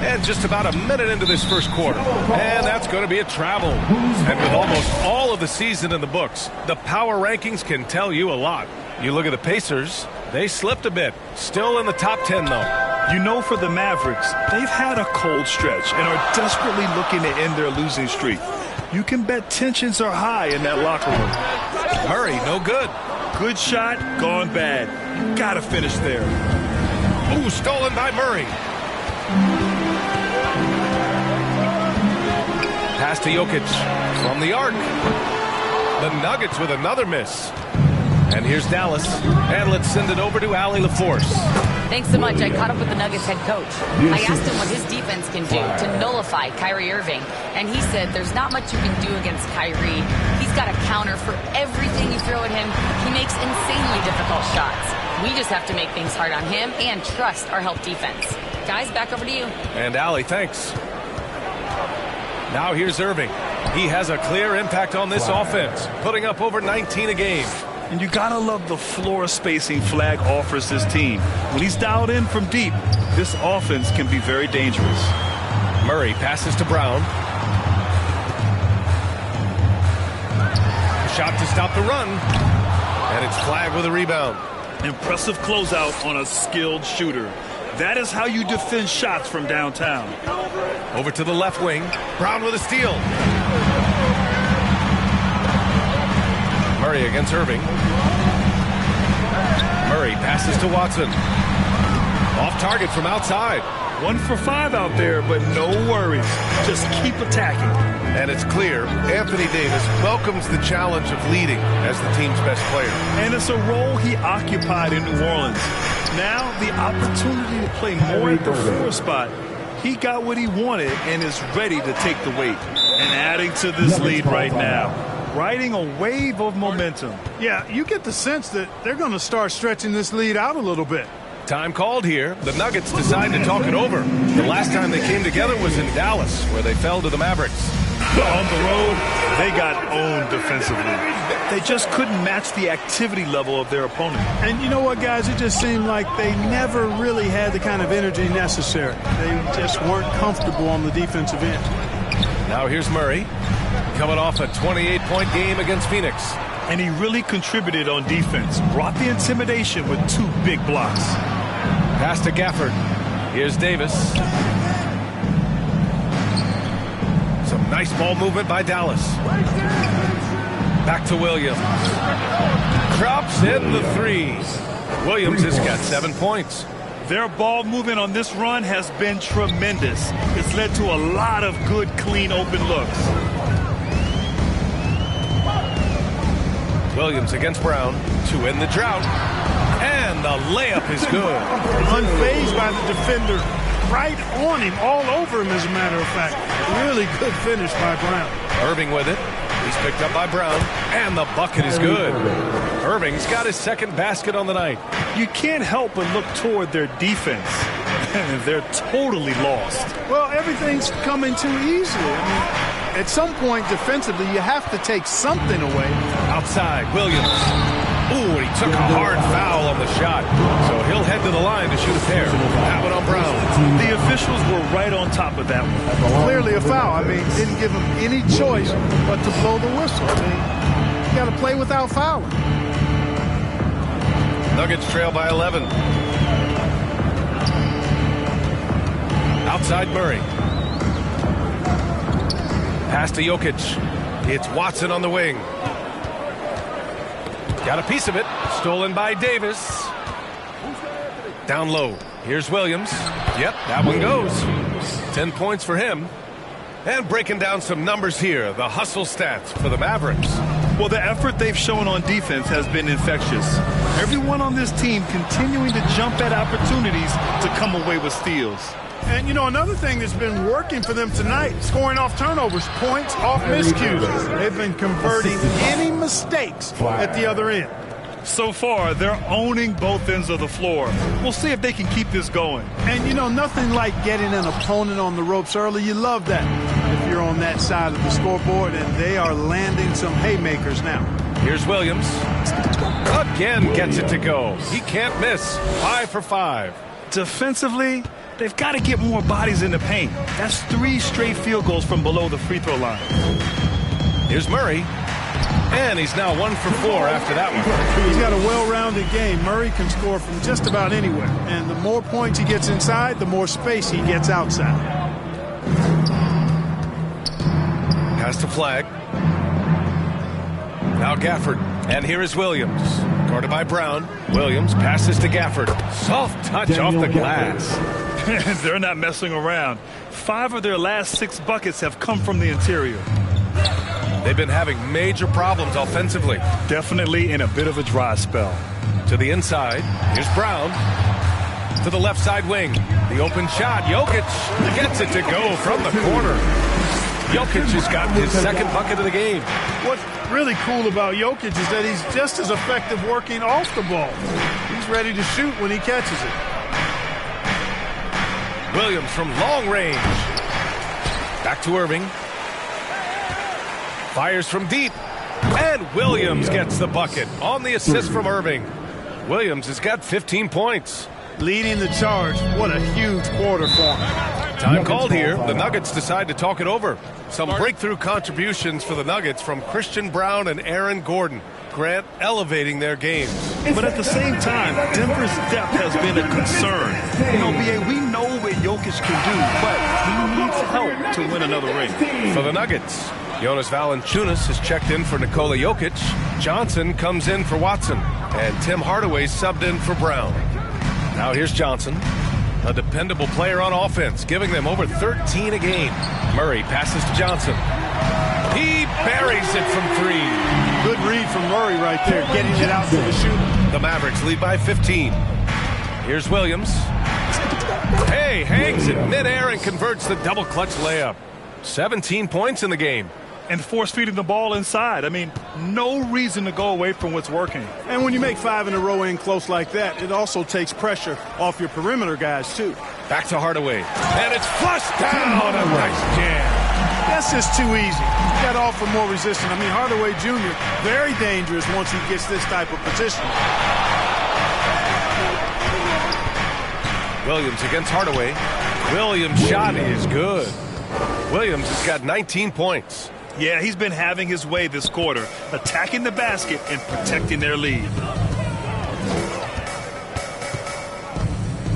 And just about a minute into this first quarter. And that's going to be a travel. And with almost all of the season in the books, the power rankings can tell you a lot. You look at the Pacers, they slipped a bit. Still in the top 10, though. You know, for the Mavericks, they've had a cold stretch and are desperately looking to end their losing streak. You can bet tensions are high in that locker room. Murray, no good. Good shot, gone bad. You gotta finish there. Ooh, stolen by Murray. Pass to Jokic from the arc. The Nuggets with another miss. And here's Dallas. And let's send it over to Allie LaForce. Thanks so much. I caught up with the Nuggets head coach. I asked him what his defense can do to nullify Kyrie Irving. And he said there's not much you can do against Kyrie. He's got a counter for everything you throw at him. He makes insanely difficult shots. We just have to make things hard on him and trust our help defense. Guys, back over to you. And Allie, thanks. Now here's Irving. He has a clear impact on this offense, putting up over 19 a game. And you gotta love the floor spacing Flag offers this team. When he's dialed in from deep, this offense can be very dangerous. Murray passes to Brown. Shot to stop the run. And it's Flag with a rebound. Impressive closeout on a skilled shooter. That is how you defend shots from downtown. Over to the left wing. Brown with a steal. Murray against Irving. Murray passes to Watson. Off target from outside. 1 for 5 out there, but no worries. Just keep attacking. And it's clear Anthony Davis welcomes the challenge of leading as the team's best player. And it's a role he occupied in New Orleans. Now the opportunity to play more at the 4 spot. He got what he wanted and is ready to take the weight. And adding to this lead right now. Riding a wave of momentum. Yeah, you get the sense that they're going to start stretching this lead out a little bit. Time called here. The Nuggets decide to talk it over. The last time they came together was in Dallas, where they fell to the Mavericks. On the road, they got owned defensively. They just couldn't match the activity level of their opponent. And you know what, guys? It just seemed like they never really had the kind of energy necessary. They just weren't comfortable on the defensive end. Now here's Murray, coming off a 28-point game against Phoenix. And he really contributed on defense. Brought the intimidation with 2 big blocks. Pass to Gafford. Here's Davis. Some nice ball movement by Dallas. Back to Williams. Drops in the 3. Williams has got 7 points. Their ball movement on this run has been tremendous. It's led to a lot of good, clean, open looks. Williams against Brown to end the drought. And the layup is good. Unfazed by the defender. Right on him, all over him, as a matter of fact. Really good finish by Brown. Irving with it. He's picked up by Brown. And the bucket is good. Irving's got his second basket on the night. You can't help but look toward their defense. They're totally lost. Well, everything's coming too easily. I mean, at some point defensively, you have to take something away. Outside, Williams. Ooh, and he took a hard foul on the shot. So he'll head to the line to shoot a pair. That one on Brown. The officials were right on top of that one. Clearly a foul. I mean, didn't give him any choice but to blow the whistle. I mean, you got to play without fouling. Nuggets trail by 11. Outside Murray. Pass to Jokic. It's Watson on the wing. Got a piece of it. Stolen by Davis. Down low. Here's Williams. Yep, that one goes. 10 points for him. And breaking down some numbers here. The hustle stats for the Mavericks. Well, the effort they've shown on defense has been infectious. Everyone on this team continuing to jump at opportunities to come away with steals. And, you know, another thing that's been working for them tonight, scoring off turnovers, points off miscues. They've been converting any mistakes at the other end. So far, they're owning both ends of the floor. We'll see if they can keep this going. And, you know, nothing like getting an opponent on the ropes early. You love that if you're on that side of the scoreboard, and they are landing some haymakers now. Here's Williams. Again gets it to go. He can't miss. 5 for 5. Defensively, They've got to get more bodies in the paint. That's 3 straight field goals from below the free throw line. Here's Murray. And he's now 1 for 4 after that one. He's got a well-rounded game. Murray can score from just about anywhere. And the more points he gets inside, the more space he gets outside. Pass to Flag. Now Gafford. And here is Williams. Guarded by Brown. Williams passes to Gafford. Soft touch off the glass. They're not messing around. 5 of their last 6 buckets have come from the interior. They've been having major problems offensively. Definitely in a bit of a dry spell. To the inside. Here's Brown. To the left side wing. The open shot. Jokic gets it to go from the corner. Jokic has got his 2nd bucket of the game. What's really cool about Jokic is that he's just as effective working off the ball. He's ready to shoot when he catches it. Williams from long range. Back to Irving. Fires from deep. And Williams gets the bucket on the assist from Irving. Williams has got 15 points. Leading the charge. What a huge quarter for him. Time called here. The Nuggets decide to talk it over. Some breakthrough contributions for the Nuggets from Christian Brown and Aaron Gordon. Grant elevating their games. But at the same time, Denver's depth has been a concern. You know, B.A., we know what Jokic can do, but he needs help to win another ring. For the Nuggets, Jonas Valanciunas has checked in for Nikola Jokic. Johnson comes in for Watson. And Tim Hardaway subbed in for Brown. Now here's Johnson, a dependable player on offense, giving them over 13 a game. Murray passes to Johnson. He buries it from 3. Good read from Murray right there, getting it out to the shooter. The Mavericks lead by 15. Here's Williams. Hey, hangs it midair and converts the double clutch layup. 17 points in the game. And force feeding the ball inside. I mean, no reason to go away from what's working. And when you make 5 in a row in close like that, it also takes pressure off your perimeter guys, too. Back to Hardaway. And it's flushed down. A nice jam. That's just too easy. You got to offer more resistance. I mean, Hardaway Jr., very dangerous once he gets this type of position. Williams against Hardaway. Williams' shot is good. Williams has got 19 points. Yeah, he's been having his way this quarter, attacking the basket and protecting their lead.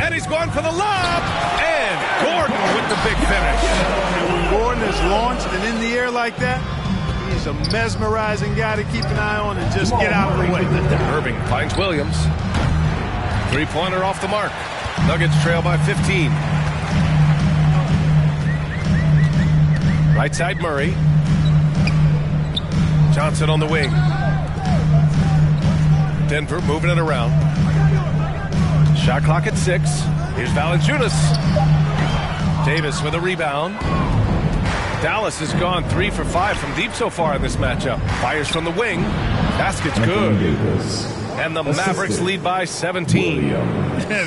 And he's going for the lob. And Gordon with the big finish. And when Gordon is launched and in the air like that, he's a mesmerizing guy to keep an eye on and just get out of the way. Irving finds Williams. 3-pointer off the mark. Nuggets trail by 15. Right side Murray. Johnson on the wing. Denver moving it around. Shot clock at 6. Here's Valanciunas. Davis with a rebound. Dallas has gone 3 for 5 from deep so far in this matchup. Fires from the wing. Basket's good. And the Mavericks lead by 17.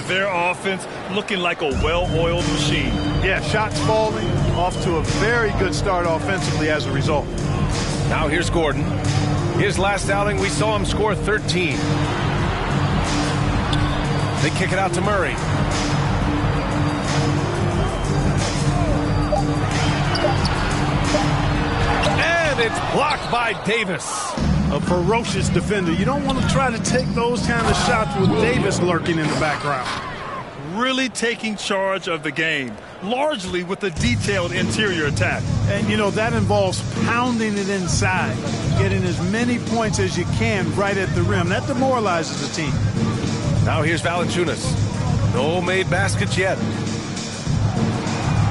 Their offense looking like a well-oiled machine. Yeah, shots falling. Off to a very good start offensively as a result. Now here's Gordon. His last outing, we saw him score 13. They kick it out to Murray. And it's blocked by Davis. A ferocious defender. You don't want to try to take those kind of shots with Davis lurking in the background. Really taking charge of the game, largely with a detailed interior attack. And, you know, that involves pounding it inside, getting as many points as you can right at the rim. That demoralizes the team. Now here's Valanciunas. No made baskets yet.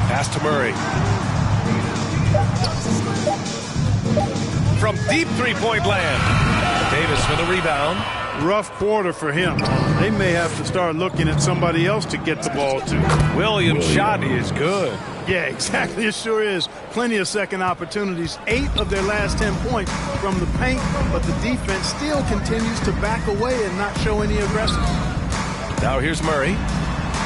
Pass to Murray. From deep three-point land. Davis with a rebound. Rough quarter for him. They may have to start looking at somebody else to get the ball to. Williams' shot is good. Yeah, exactly. It sure is. Plenty of second opportunities. 8 of their last 10 points from the paint, but the defense still continues to back away and not show any aggression. Now here's Murray.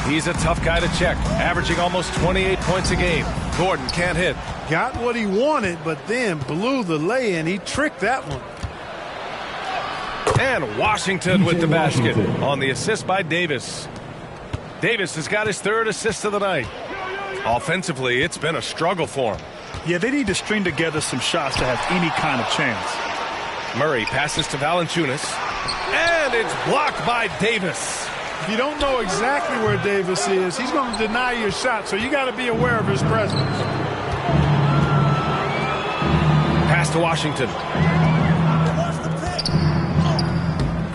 He's a tough guy to check, averaging almost 28 points a game. Gordon can't hit. Got what he wanted, but then blew the lay-in. He tricked that one. And Washington with the basket on the assist by Davis. Davis has got his 3rd assist of the night. Offensively, it's been a struggle for him. Yeah, they need to string together some shots to have any kind of chance. Murray passes to Valanciunas, and it's blocked by Davis. If you don't know exactly where Davis is, he's going to deny your shot, so you got to be aware of his presence. Pass to Washington.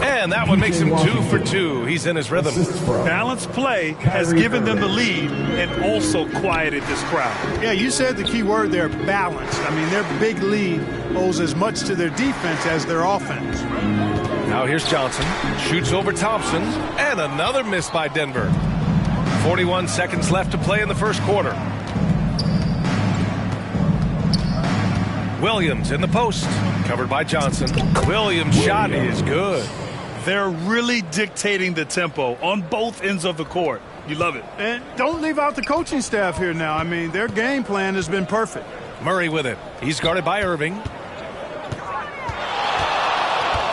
And that one makes him 2 for 2. He's in his rhythm. Balanced play has given them the lead and also quieted this crowd. Yeah, you said the key word there, balanced. I mean, their big lead owes as much to their defense as their offense. Now here's Johnson. Shoots over Thompson. And another miss by Denver. 41 seconds left to play in the first quarter. Williams in the post. Covered by Johnson. Williams' shot is good. They're really dictating the tempo on both ends of the court. You love it. And don't leave out the coaching staff here now. I mean, their game plan has been perfect. Murray with it. He's guarded by Irving.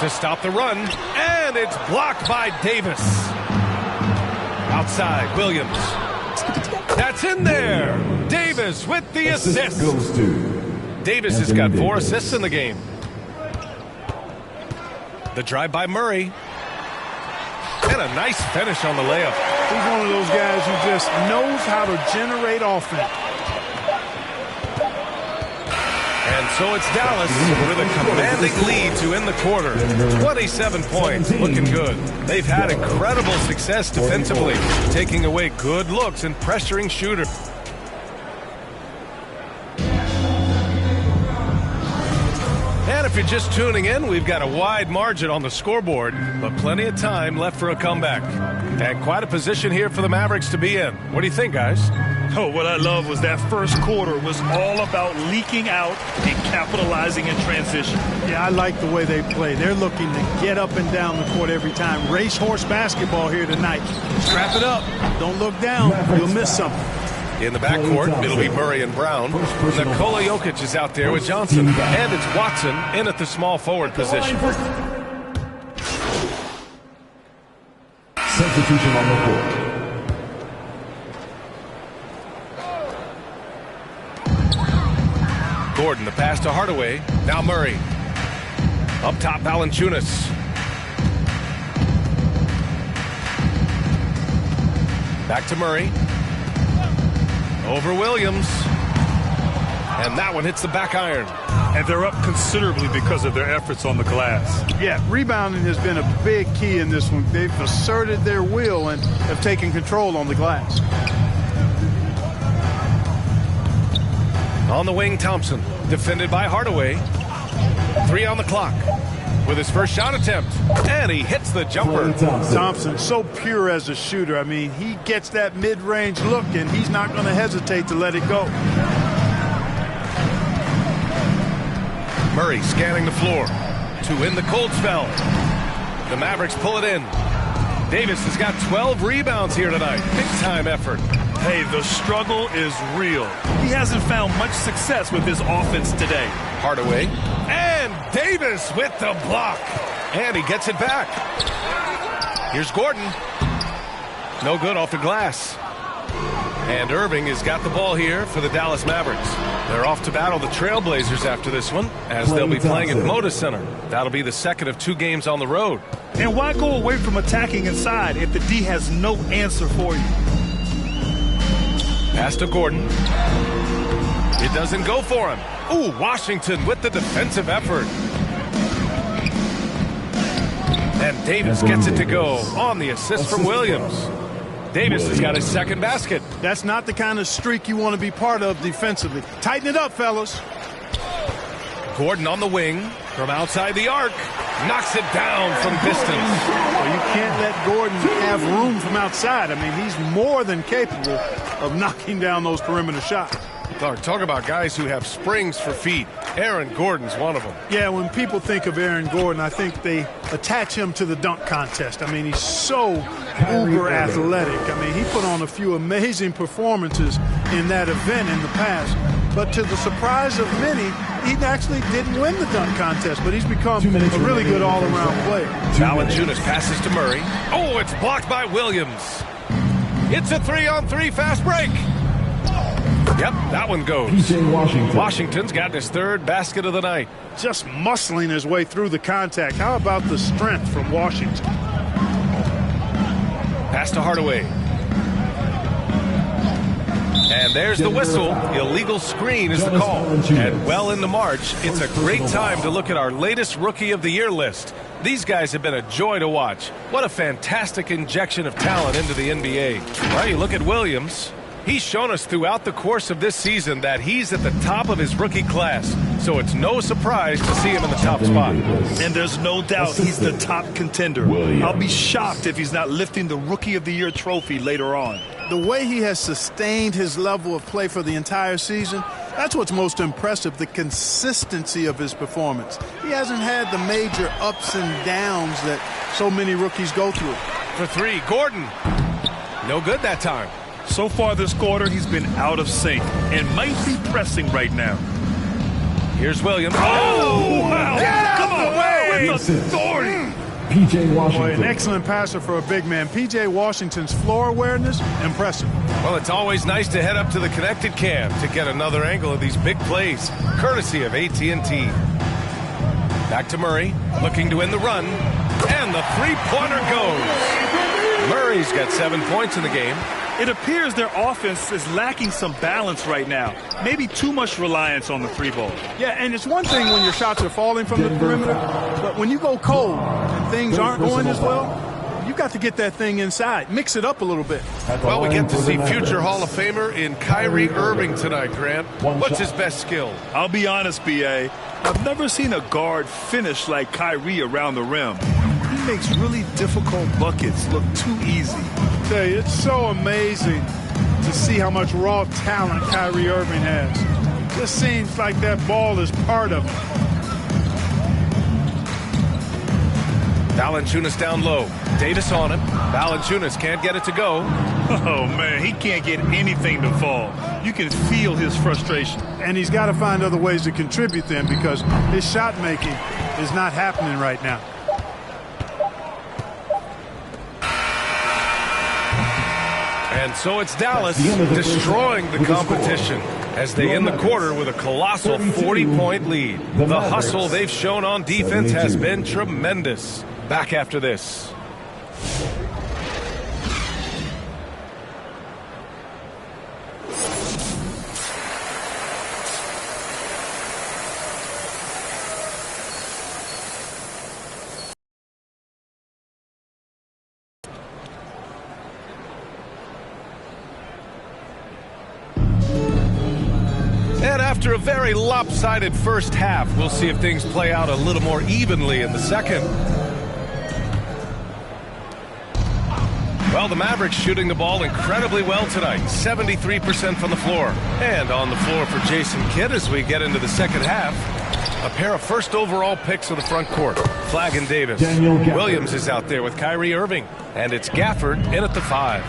To stop the run. And it's blocked by Davis. Outside, Williams. That's in there. Davis with the assist. Davis has got 4 assists in the game. The drive by Murray. And a nice finish on the layup. He's one of those guys who just knows how to generate offense. And so it's Dallas with a commanding lead to end the quarter. 27 points, looking good. They've had incredible success defensively, taking away good looks and pressuring shooters. And if you're just tuning in, we've got a wide margin on the scoreboard, but plenty of time left for a comeback. And quite a position here for the Mavericks to be in. What do you think, guys? Oh, what I love was that first quarter was all about leaking out and capitalizing in transition. Yeah, I like the way they play. They're looking to get up and down the court every time. Racehorse basketball here tonight. Strap it up. Don't look down. You'll miss something. In the backcourt, it'll be Murray and Brown. Nikola Jokic is out there with Johnson. And it's Watson in at the small forward position. Substitution on the court. Gordon, the pass to Hardaway. Now Murray. Up top, Valanciunas. Back to Murray. Over Williams. And that one hits the back iron. And they're up considerably because of their efforts on the glass. Yeah, rebounding has been a big key in this one. They've asserted their will and have taken control on the glass. On the wing, Thompson. Defended by Hardaway. 3 on the clock. With his first shot attempt. And he hits the jumper. Thompson, so pure as a shooter. I mean, he gets that mid-range look, and he's not going to hesitate to let it go. Murray scanning the floor to win the cold spell. The Mavericks pull it in. Davis has got 12 rebounds here tonight. Big-time effort. Hey, the struggle is real. He hasn't found much success with his offense today. Hardaway. And Davis with the block. And he gets it back. Here's Gordon. No good off the glass. And Irving has got the ball here for the Dallas Mavericks. They're off to battle the Trailblazers after this one, as they'll be playing at Moda Center. That'll be the second of 2 games on the road. And why go away from attacking inside if the D has no answer for you? Pass to Gordon. It doesn't go for him. Ooh, Washington with the defensive effort. And Davis gets it to go on the assist from Williams. Davis has got his second basket. That's not the kind of streak you want to be part of defensively. Tighten it up, fellas. Gordon on the wing from outside the arc. Knocks it down from distance. Well, you can't let Gordon have room from outside. I mean, he's more than capable of knocking down those perimeter shots. Talk about guys who have springs for feet. Aaron Gordon's one of them. Yeah, when people think of Aaron Gordon, I think they attach him to the dunk contest. I mean, he's so uber athletic. I mean, he put on a few amazing performances in that event in the past. But to the surprise of many, he actually didn't win the dunk contest, but he's become a really good all-around player. Valanciunas passes to Murray. Oh, it's blocked by Williams. It's a 3-on-3 fast break. Yep, that one goes. Washington's got his third basket of the night. Just muscling his way through the contact. How about the strength from Washington? Pass to Hardaway. And there's the whistle. Illegal screen is the call. And well into March, it's a great time to look at our latest Rookie of the Year list. These guys have been a joy to watch. What a fantastic injection of talent into the NBA. Well, you look at Williams. He's shown us throughout the course of this season that he's at the top of his rookie class. So it's no surprise to see him in the top spot. And there's no doubt he's the top contender. I'll be shocked if he's not lifting the Rookie of the Year trophy later on. The way he has sustained his level of play for the entire season, that's what's most impressive, the consistency of his performance. He hasn't had the major ups and downs that so many rookies go through. For three, Gordon. No good that time. So far this quarter, he's been out of sync and might be pressing right now. Here's Williams. Oh, wow. Come on, with authority. P.J. Washington. Boy, an excellent passer for a big man. P.J. Washington's floor awareness, impressive. Well, it's always nice to head up to the connected cam to get another angle of these big plays, courtesy of AT&T. Back to Murray, looking to win the run, and the three-pointer goes. Murray's got 7 points in the game. It appears their offense is lacking some balance right now. Maybe too much reliance on the three ball. Yeah, and it's one thing when your shots are falling from the perimeter, but when you go cold and things aren't going as well, you got to get that thing inside. Mix it up a little bit. Well, we get to see future Hall of Famer in Kyrie Irving tonight, Grant. What's his best skill? I'll be honest, B.A. I've never seen a guard finish like Kyrie around the rim. He makes really difficult buckets look too easy. I tell you, it's so amazing to see how much raw talent Kyrie Irving has. Just seems like that ball is part of it. Valanciunas down low. Davis on him. Valanciunas can't get it to go. Oh, man, he can't get anything to fall. You can feel his frustration. And he's got to find other ways to contribute then because his shot making is not happening right now. And so it's Dallas destroying the competition as they end the quarter with a colossal 40-point lead. The hustle they've shown on defense has been tremendous. Back after this. And after a very lopsided first half, we'll see if things play out a little more evenly in the second. Well, the Mavericks shooting the ball incredibly well tonight, 73% from the floor. And on the floor for Jason Kidd as we get into the second half, a pair of first overall picks of the front court, Flagg and Davis. Williams is out there with Kyrie Irving, and it's Gafford in at the 5.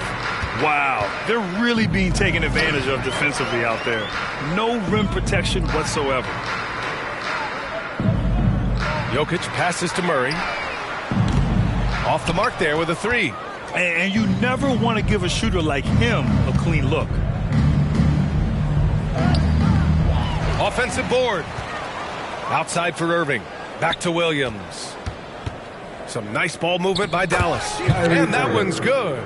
Wow, they're really being taken advantage of defensively out there. No rim protection whatsoever. Jokic passes to Murray. Off the mark there with a 3. And you never want to give a shooter like him a clean look. Offensive board. Outside for Irving. Back to Williams. Some nice ball movement by Dallas. And that one's good.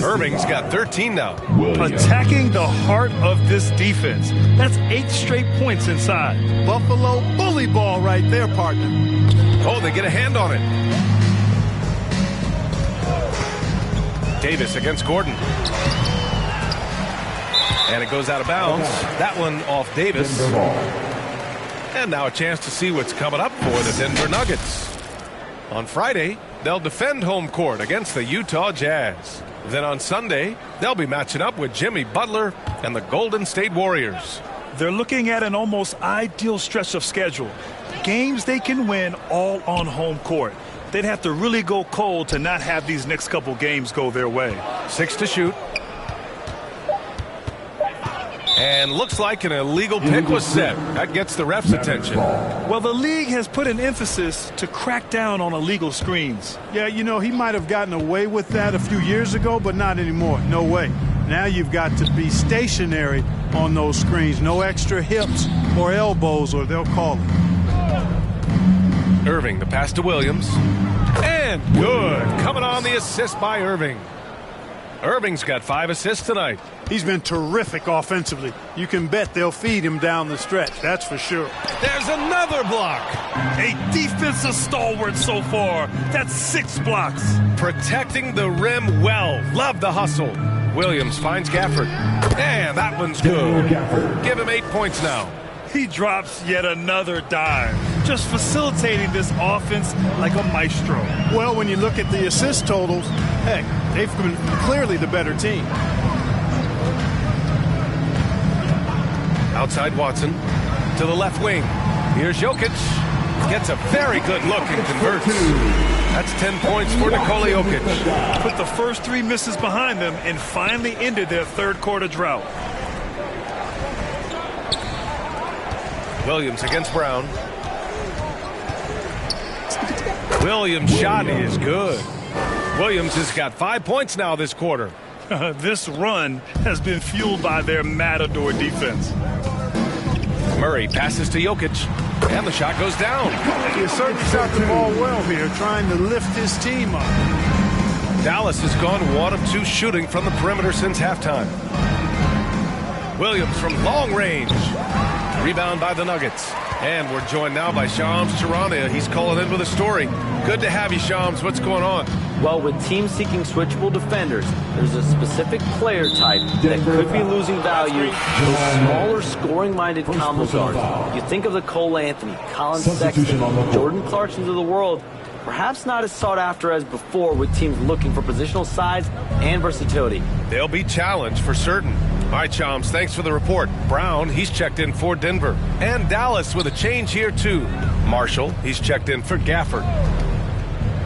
Irving's got 13 now. Attacking the heart of this defense. That's 8 straight points inside. Buffalo bully ball right there, partner. Oh, they get a hand on it. Davis against Gordon. And it goes out of bounds. That one off Davis. And now a chance to see what's coming up for the Denver Nuggets. On Friday, they'll defend home court against the Utah Jazz. Then on Sunday, they'll be matching up with Jimmy Butler and the Golden State Warriors. They're looking at an almost ideal stretch of schedule. Games they can win all on home court. They'd have to really go cold to not have these next couple games go their way. 6 to shoot. And looks like an illegal pick was set. That gets the ref's attention. Well, the league has put an emphasis to crack down on illegal screens. Yeah, you know, he might have gotten away with that a few years ago, but not anymore. No way. Now you've got to be stationary on those screens. No extra hips or elbows, or they'll call it. Irving, the pass to Williams. And good. Coming on the assist by Irving. Irving's got 5 assists tonight. He's been terrific offensively. You can bet they'll feed him down the stretch, that's for sure. There's another block. A defensive stalwart so far. That's 6 blocks. Protecting the rim well. Love the hustle. Williams finds Gafford. And that one's good. Give him 8 points now. He drops yet another dime, just facilitating this offense like a maestro. Well, when you look at the assist totals, heck, they've been clearly the better team. Outside Watson to the left wing. Here's Jokic. Gets a very good look and converts. That's 10 points for Nikola Jokic. Put the first 3 misses behind them and finally ended their third quarter drought. Williams against Brown. Williams' shot is good. Williams has got 5 points now this quarter. This run has been fueled by their matador defense. Murray passes to Jokic, and the shot goes down. He certainly shot the ball well here, trying to lift his team up. Dallas has gone 1 of 2 shooting from the perimeter since halftime. Williams from long range. Rebound by the Nuggets. And we're joined now by Shams Charania. He's calling in with a story. Good to have you, Shams. What's going on? Well, with teams seeking switchable defenders, there's a specific player type that could be losing value. Those smaller, scoring-minded combo guards. You think of the Cole Anthony, Colin Sexton, Jordan Clarksons of the world. Perhaps not as sought after as before with teams looking for positional size and versatility. They'll be challenged for certain. All right, Shams, thanks for the report. Brown, he's checked in for Denver. And Dallas with a change here, too. Marshall, he's checked in for Gafford.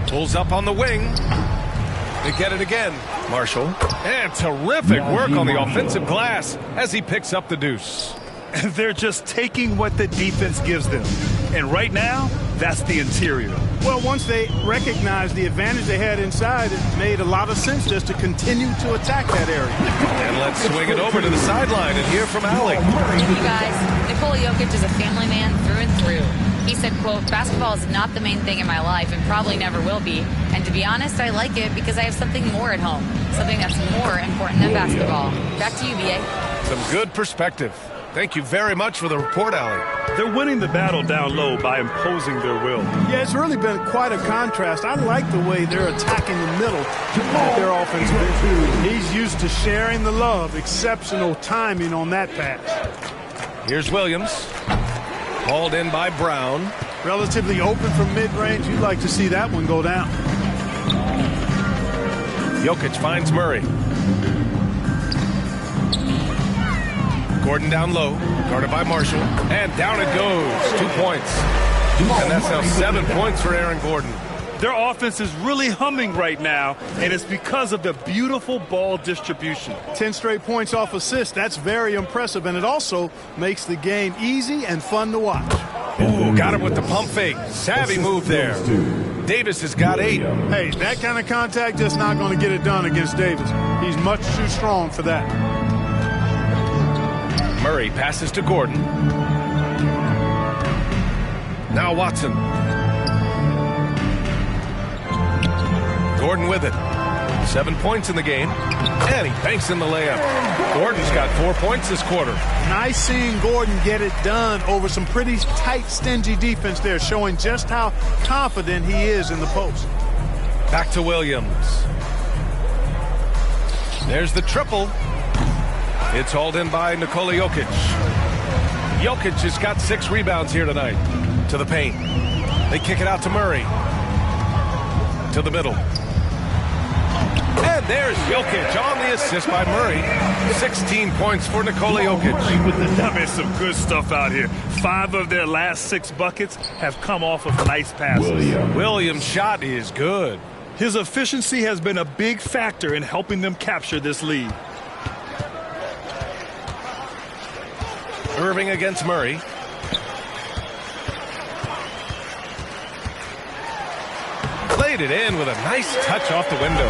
Pulls up on the wing. They get it again. Marshall. And terrific work on the offensive glass as he picks up the deuce. They're just taking what the defense gives them. And right now, that's the interior. Well, once they recognized the advantage they had inside, it made a lot of sense just to continue to attack that area. And let's swing it over to the sideline and hear from Allie. You guys, Nikola Jokic is a family man through and through. He said, quote, "Basketball is not the main thing in my life and probably never will be. And to be honest, I like it because I have something more at home, something that's more important than basketball." Back to you, B.A. Some good perspective. Thank you very much for the report, Allie. They're winning the battle down low by imposing their will. Yeah, it's really been quite a contrast. I like the way they're attacking the middle at their offensive end. He's used to sharing the love. Exceptional timing on that pass. Here's Williams. Hauled in by Brown. Relatively open from mid-range. You'd like to see that one go down. Jokic finds Murray. Gordon down low, guarded by Marshall, and down it goes. 2 points. And that's now 7 points for Aaron Gordon. Their offense is really humming right now, and it's because of the beautiful ball distribution. 10 straight points off assists. That's very impressive, and it also makes the game easy and fun to watch. Ooh, got him with the pump fake. Savvy move there. Davis has got 8. Hey, that kind of contact just not going to get it done against Davis. He's much too strong for that. Murray passes to Gordon. Now Watson. Gordon with it. 7 points in the game. And he banks in the layup. Gordon's got 4 points this quarter. Nice seeing Gordon get it done over some pretty tight, stingy defense there, showing just how confident he is in the post. Back to Williams. There's the triple. It's hauled in by Nikola Jokic. Jokic has got 6 rebounds here tonight. To the paint. They kick it out to Murray. To the middle. And there's Jokic on the assist by Murray. 16 points for Nikola Jokic. That means some good stuff out here. 5 of their last 6 buckets have come off of nice passes. Williams' shot is good. His efficiency has been a big factor in helping them capture this lead. Irving against Murray. Played it in with a nice touch off the window.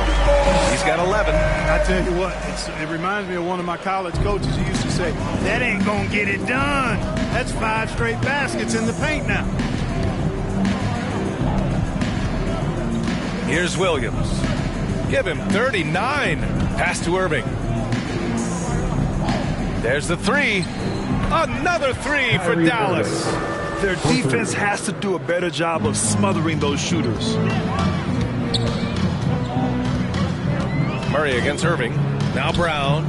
He's got 11. I tell you what, it reminds me of one of my college coaches who used to say, that ain't going to get it done. That's 5 straight baskets in the paint now. Here's Williams. Give him 39. Pass to Irving. There's the 3. Another 3 for Dallas. Their defense has to do a better job of smothering those shooters. Murray against Irving. Now Brown.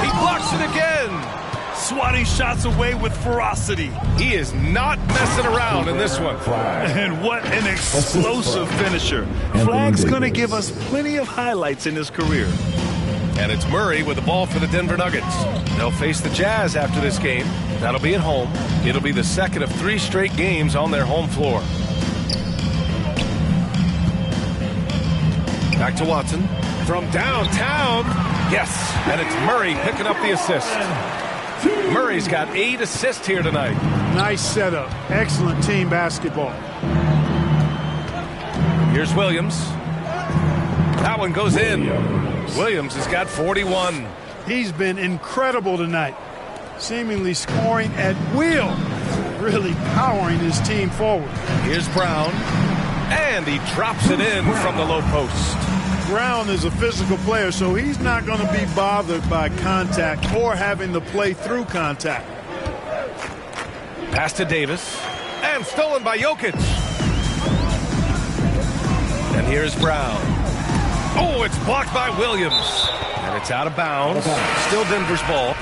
He blocks it again. Swatting shots away with ferocity. He is not messing around in this one. And what an explosive finisher. Flag's going to give us plenty of highlights in his career. And it's Murray with the ball for the Denver Nuggets. They'll face the Jazz after this game. That'll be at home. It'll be the second of 3 straight games on their home floor. Back to Watson. From downtown. Yes, and it's Murray picking up the assist. Murray's got 8 assists here tonight. Nice setup. Excellent team basketball. Here's Williams. That one goes in. Williams has got 41. He's been incredible tonight. Seemingly scoring at will. Really powering his team forward. Here's Brown. And he drops it in from the low post. Brown is a physical player, so he's not going to be bothered by contact or having to play through contact. Pass to Davis. And stolen by Jokic. And here's Brown. Oh, it's blocked by Williams. And it's out of bounds. Still Denver's ball.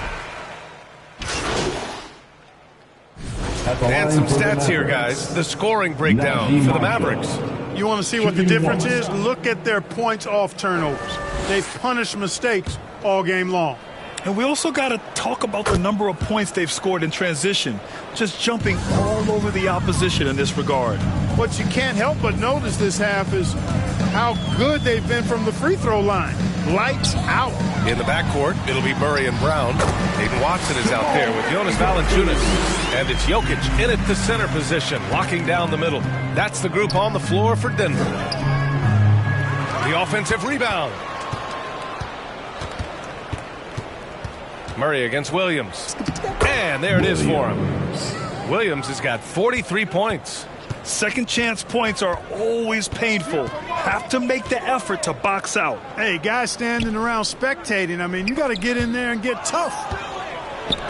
And some stats here, guys. The scoring breakdown for the Mavericks. You want to see what the difference is? Look at their points off turnovers. They've punished mistakes all game long. And we also got to talk about the number of points they've scored in transition, just jumping all over the opposition in this regard. What you can't help but notice this half is how good they've been from the free throw line. Lights out. In the backcourt, it'll be Murray and Brown. Hayden Watson is out there with Jonas Valanciunas. And it's Jokic in at the center position, locking down the middle. That's the group on the floor for Denver. The offensive rebound. Murray against Williams. And there it is for him. Williams has got 43 points. Second chance points are always painful. Have to make the effort to box out. Hey, guys standing around spectating, I mean, you got to get in there and get tough.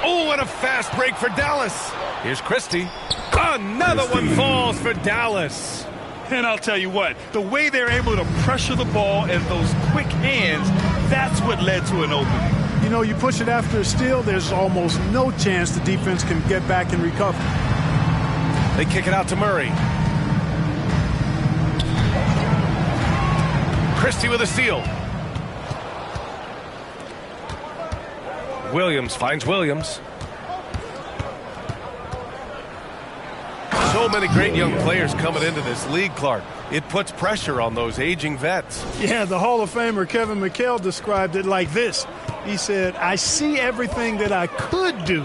Oh, and a fast break for Dallas. Here's Christie. Another one falls for Dallas. And I'll tell you what, the way they're able to pressure the ball and those quick hands, that's what led to an opening. You know, you push it after a steal, there's almost no chance the defense can get back and recover. They kick it out to Murray. Christie with a steal. Williams finds Williams. So many great young players coming into this league, Clark. It puts pressure on those aging vets. Yeah, the Hall of Famer Kevin McHale described it like this. He said, I see everything that I could do.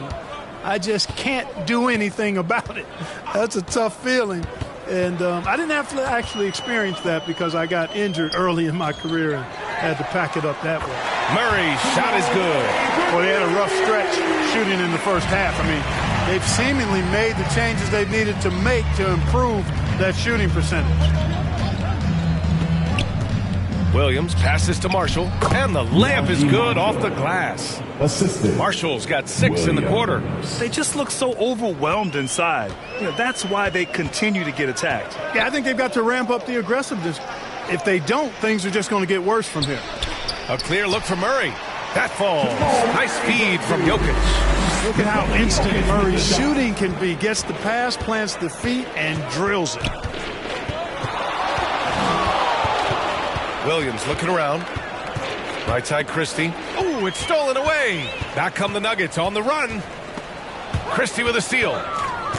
I just can't do anything about it. That's a tough feeling. And I didn't have to actually experience that because I got injured early in my career and had to pack it up that way. Murray's shot is good. Well, they had a rough stretch shooting in the first half. I mean, they've seemingly made the changes they've needed to make to improve that shooting percentage. Williams passes to Marshall, and the layup is good off the glass. Marshall's got 6 in the quarter. They just look so overwhelmed inside. You know, that's why they continue to get attacked. Yeah, I think they've got to ramp up the aggressiveness. If they don't, things are just going to get worse from here. A clear look for Murray. That falls. Nice feed from Jokic. Look at how instant Murray's shooting can be. Gets the pass, plants the feet, and drills it. Williams looking around. Right side, Christie. Oh, it's stolen away. Back come the Nuggets on the run. Christie with a steal.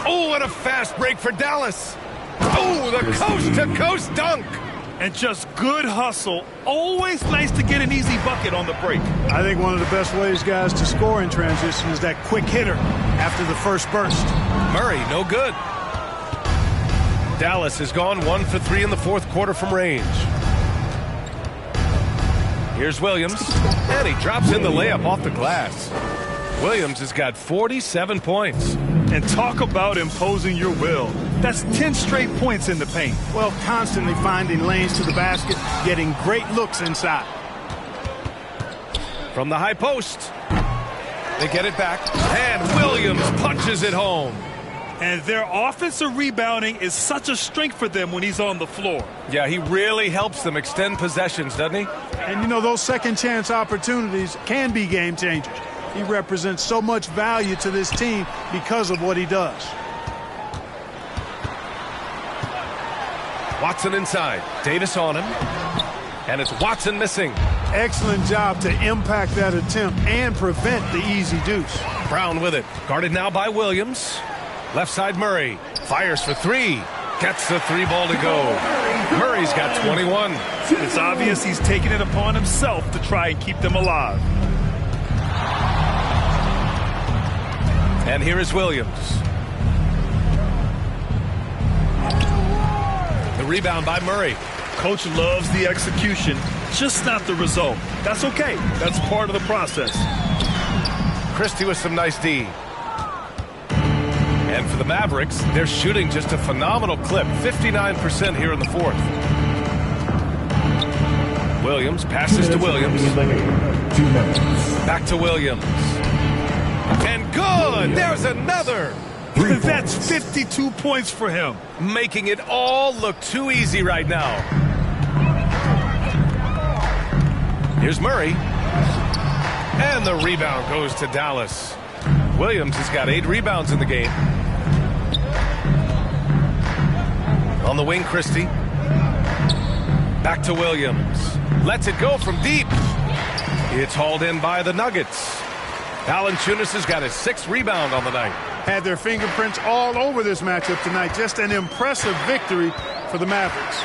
Oh, and a fast break for Dallas. Oh, the coast-to-coast dunk. And just good hustle. Always nice to get an easy bucket on the break. I think one of the best ways, guys, to score in transition is that quick hitter after the first burst. Murray, no good. Dallas has gone 1 for 3 in the fourth quarter from range. Here's Williams, and he drops in the layup off the glass. Williams has got 47 points. And talk about imposing your will. That's 10 straight points in the paint. Well, constantly finding lanes to the basket, getting great looks inside. From the high post, they get it back, and Williams punches it home. And their offensive rebounding is such a strength for them when he's on the floor. Yeah, he really helps them extend possessions, doesn't he? And, you know, those second chance opportunities can be game changers. He represents so much value to this team because of what he does. Watson inside. Davis on him. And it's Watson missing. Excellent job to impact that attempt and prevent the easy deuce. Brown with it. Guarded now by Williams. Left side Murray. Fires for three. Gets the three ball to go. Murray's got 21. It's obvious he's taking it upon himself to try and keep them alive. And here is Williams. The rebound by Murray. Coach loves the execution, just not the result. That's okay. That's part of the process. Christie with some nice D. And for the Mavericks, they're shooting just a phenomenal clip. 59% here in the fourth. Williams passes to Williams. Back to Williams. And good! There's another! That's 52 points for him. Making it all look too easy right now. Here's Murray. And the rebound goes to Dallas. Williams has got 8 rebounds in the game. On the wing, Christie. Back to Williams. Lets it go from deep. It's hauled in by the Nuggets. Valanciunas has got his 6th rebound on the night. Had their fingerprints all over this matchup tonight. Just an impressive victory for the Mavericks.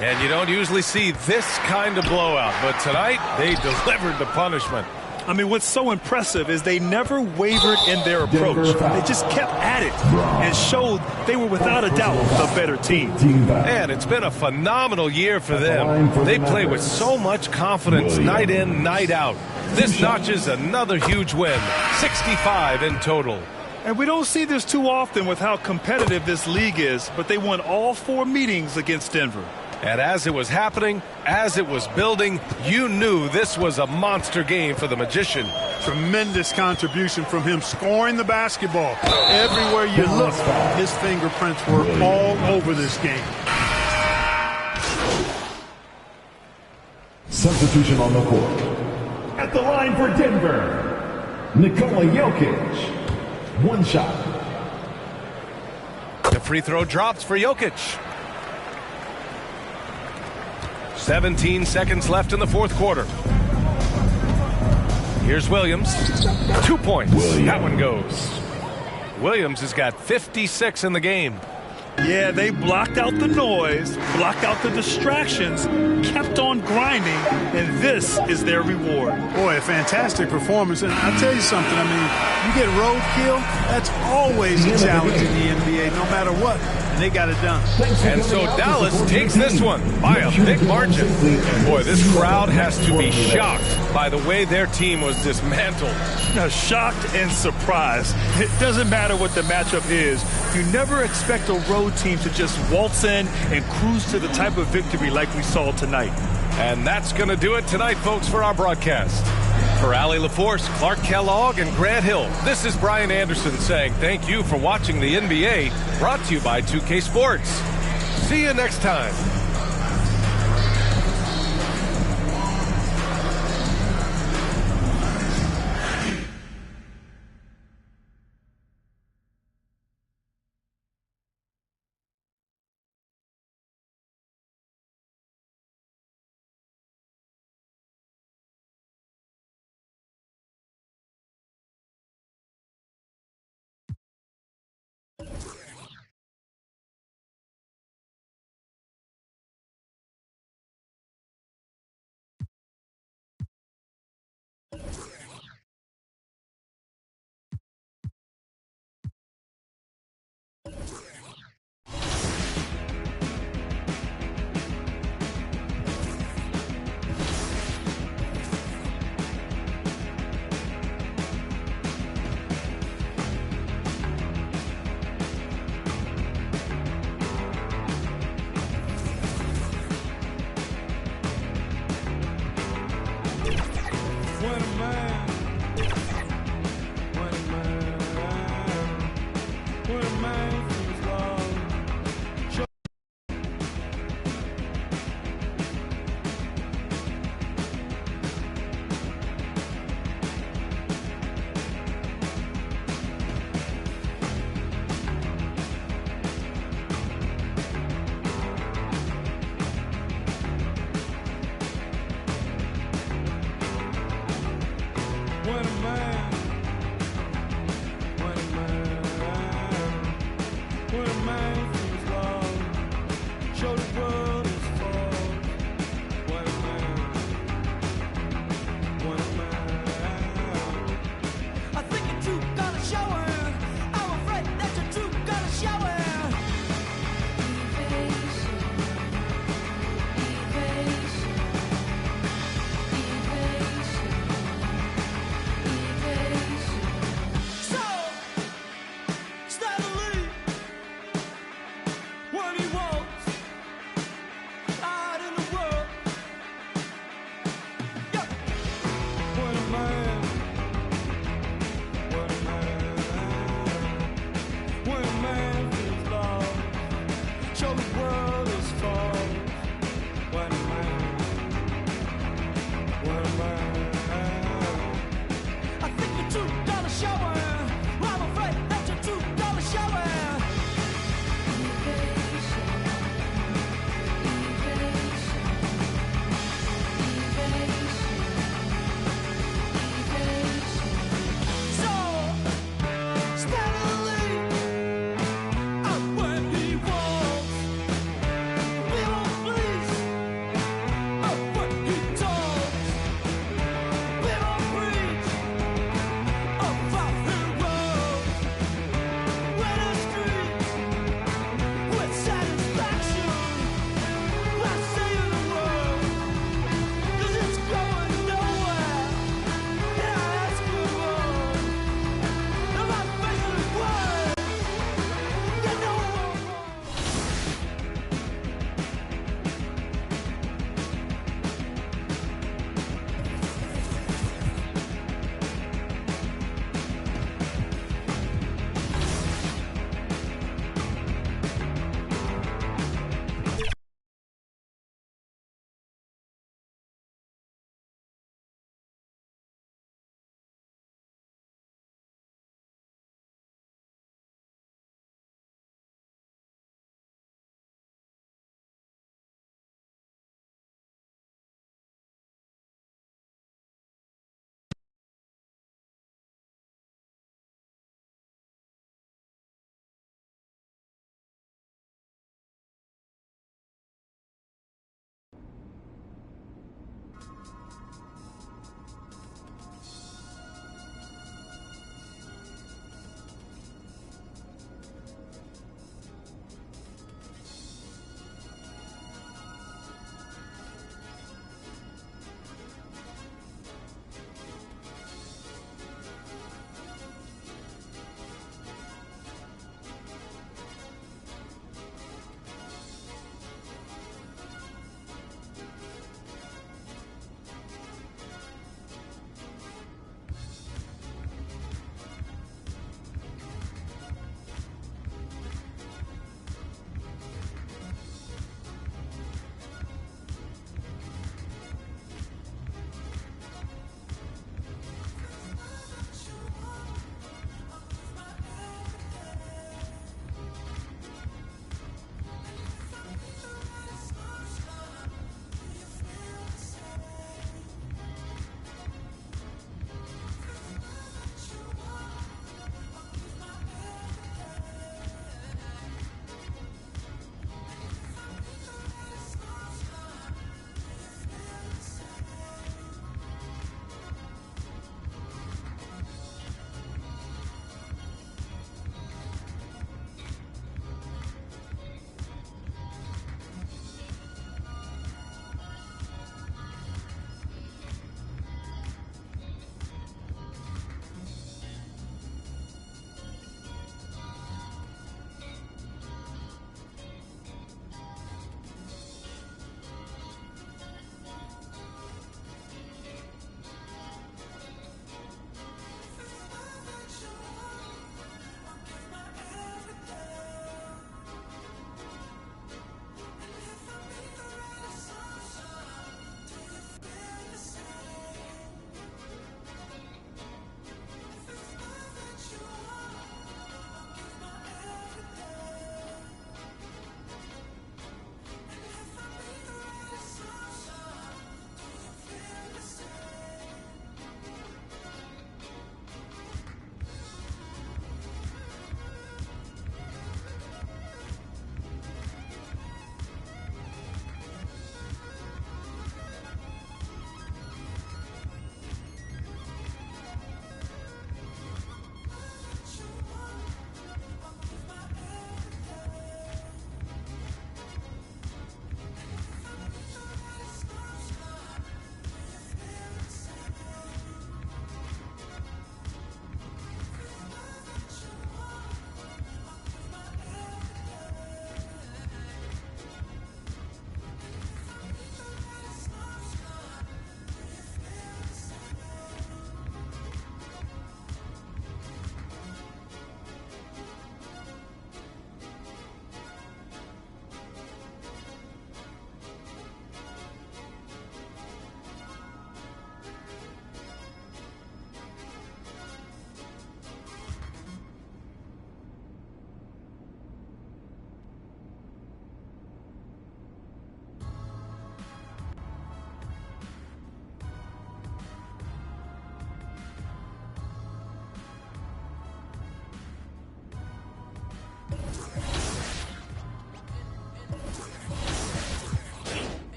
And you don't usually see this kind of blowout, but tonight they delivered the punishment. I mean, what's so impressive is they never wavered in their approach. They just kept at it and showed they were without a doubt the better team. And it's been a phenomenal year for them. They play with so much confidence night in, night out. This notches another huge win, 65 in total. And we don't see this too often with how competitive this league is, but they won all 4 meetings against Denver. And as it was happening, as it was building, you knew this was a monster game for the Magician. Tremendous contribution from him scoring the basketball. Everywhere you look, his fingerprints were all over this game. Substitution on the court. At the line for Denver, Nikola Jokic. 1 shot. The free throw drops for Jokic. 17 seconds left in the fourth quarter. Here's Williams. 2 points. That one goes. Williams has got 56 in the game. Yeah, they blocked out the noise, blocked out the distractions, kept on grinding, and this is their reward. Boy, a fantastic performance. And I'll tell you something, I mean, you get roadkill, that's always a challenge in the NBA, no matter what. And they got it done. And so Dallas takes this one by a big margin. Boy, this crowd has to be shocked by the way their team was dismantled. Shocked and surprised. It doesn't matter what the matchup is. You never expect a road team to just waltz in and cruise to the type of victory like we saw tonight. And that's going to do it tonight, folks, for our broadcast. For Allie LaForce, Clark Kellogg, and Grant Hill, this is Brian Anderson saying thank you for watching the NBA, brought to you by 2K Sports. See you next time.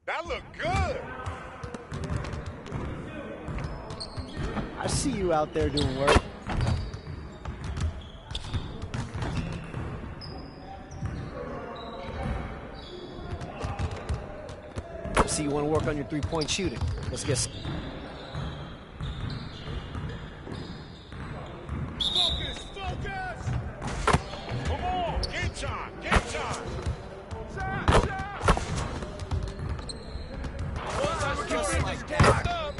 That looked good. I see you out there doing work. I see you want to work on your three-point shooting. Let's get... Focus, focus! Come on, game time, game time! Shot, shot! Just like that.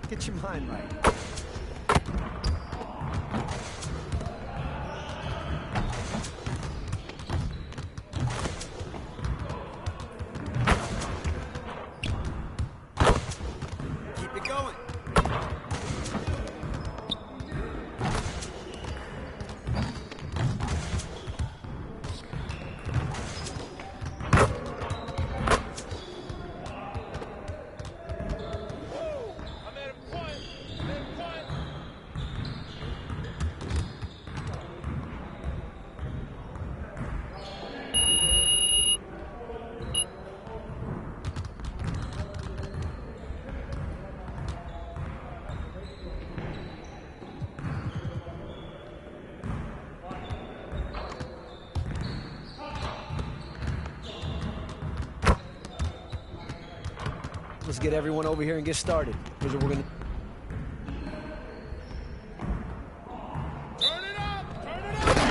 Get your mind right. Keep it going. Let's get everyone over here and get started. Here's what we're gonna... Turn it up! Turn it up!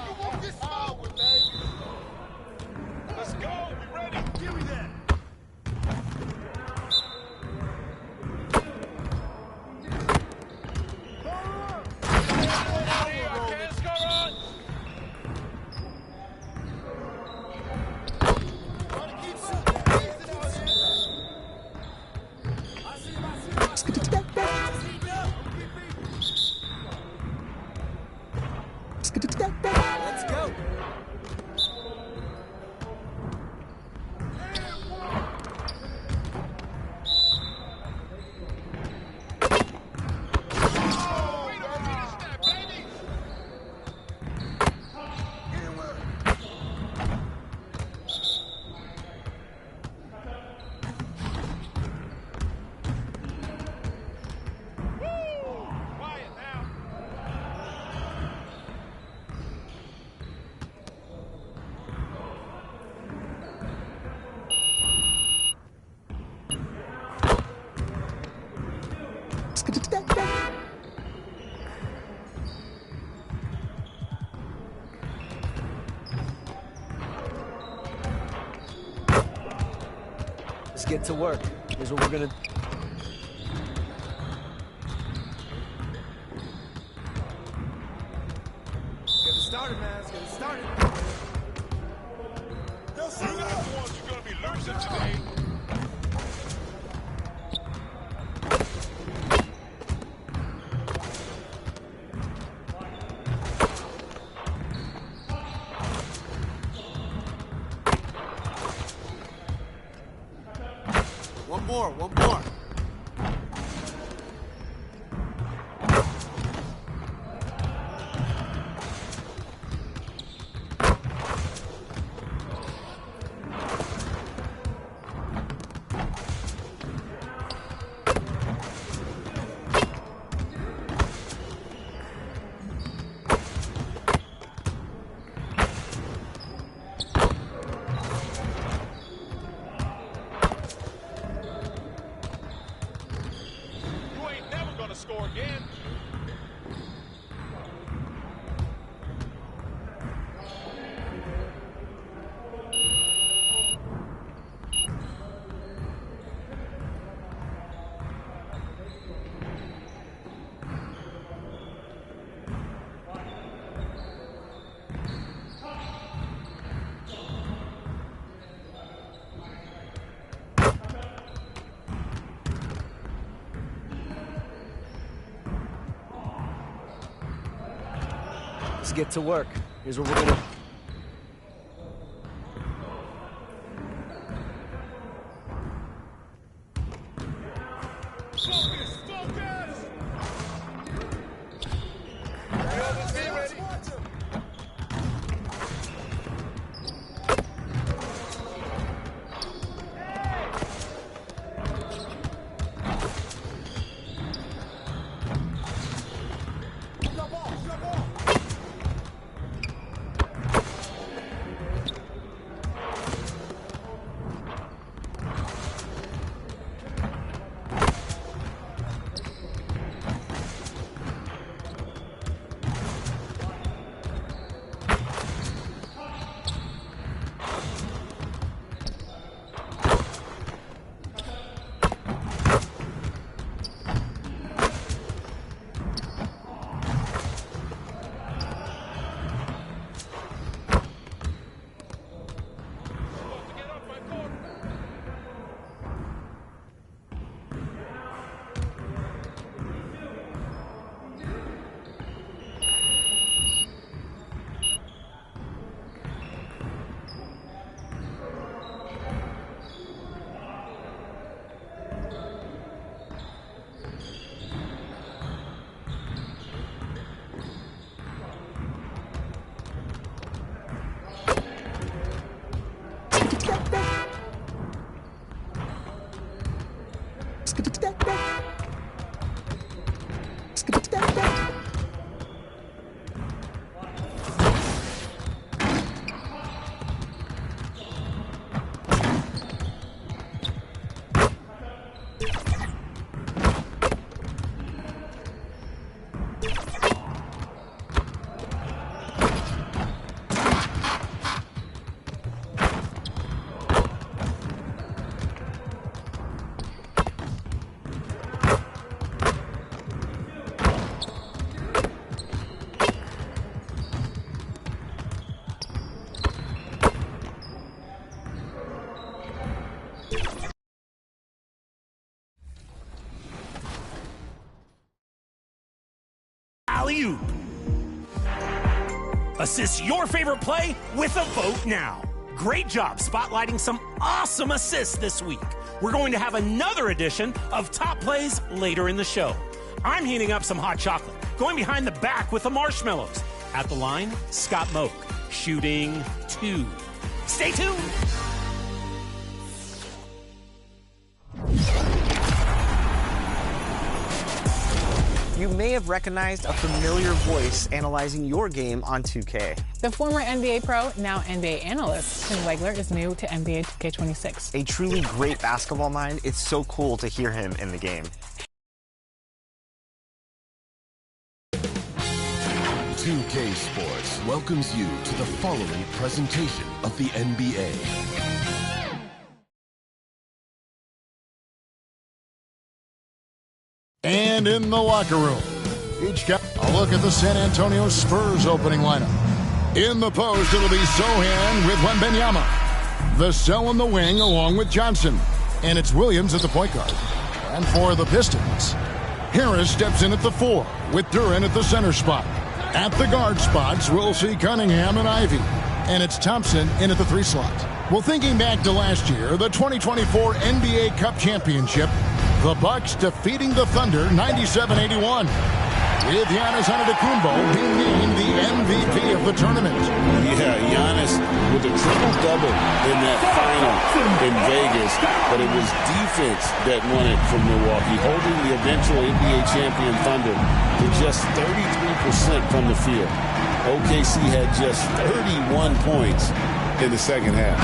You want this forward, baby? Let's go! We ready? Give me that! Let's go. Quiet now! Let's get to work. Here's what we're gonna... Get it started, man. Let's get it started. You're not the ones who're gonna be losing today. One more, one more. You ain't never gonna score again. Let's get to work. Here's what we're gonna... Alley-oop. Assist your favorite play with a vote now. Great job spotlighting some awesome assists this week. We're going to have another edition of Top Plays later in the show. I'm heating up some hot chocolate, going behind the back with the marshmallows. At the line, Scott Moak, shooting 2. Stay tuned. You may have recognized a familiar voice analyzing your game on 2K. The former NBA pro, now NBA analyst, Tim Legler, is new to NBA 2K26. A truly great basketball mind. It's so cool to hear him in the game. 2K Sports welcomes you to the following presentation of the NBA. And in the locker room, each got a look at the San Antonio Spurs opening lineup. In the post, it'll be Sohan with Wembanyama. Vassell in the wing along with Johnson. And it's Williams at the point guard. And for the Pistons, Harris steps in at the 4 with Duran at the center spot. At the guard spots, we'll see Cunningham and Ivy. And it's Thompson in at the 3 slot. Well, thinking back to last year, the 2024 NBA Cup Championship, the Bucks defeating the Thunder 97-81. With Giannis Antetokounmpo being named the MVP of the tournament. Yeah, Giannis with a triple-double in that final in Vegas, but it was defense that won it from Milwaukee, holding the eventual NBA champion Thunder to just 33% from the field. OKC had just 31 points in the second half.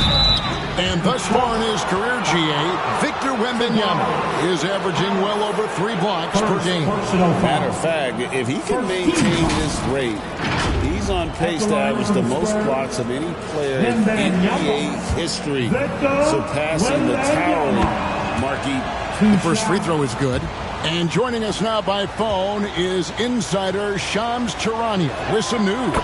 And thus far in his career, GA, Victor Wembanyama is averaging well over 3 blocks per game. Matter of fact, if he can maintain this rate, he's on pace to average the most blocks of any player in NBA history, surpassing the towering Marquis. The first free throw is good. And joining us now by phone is insider Shams Charania with some news.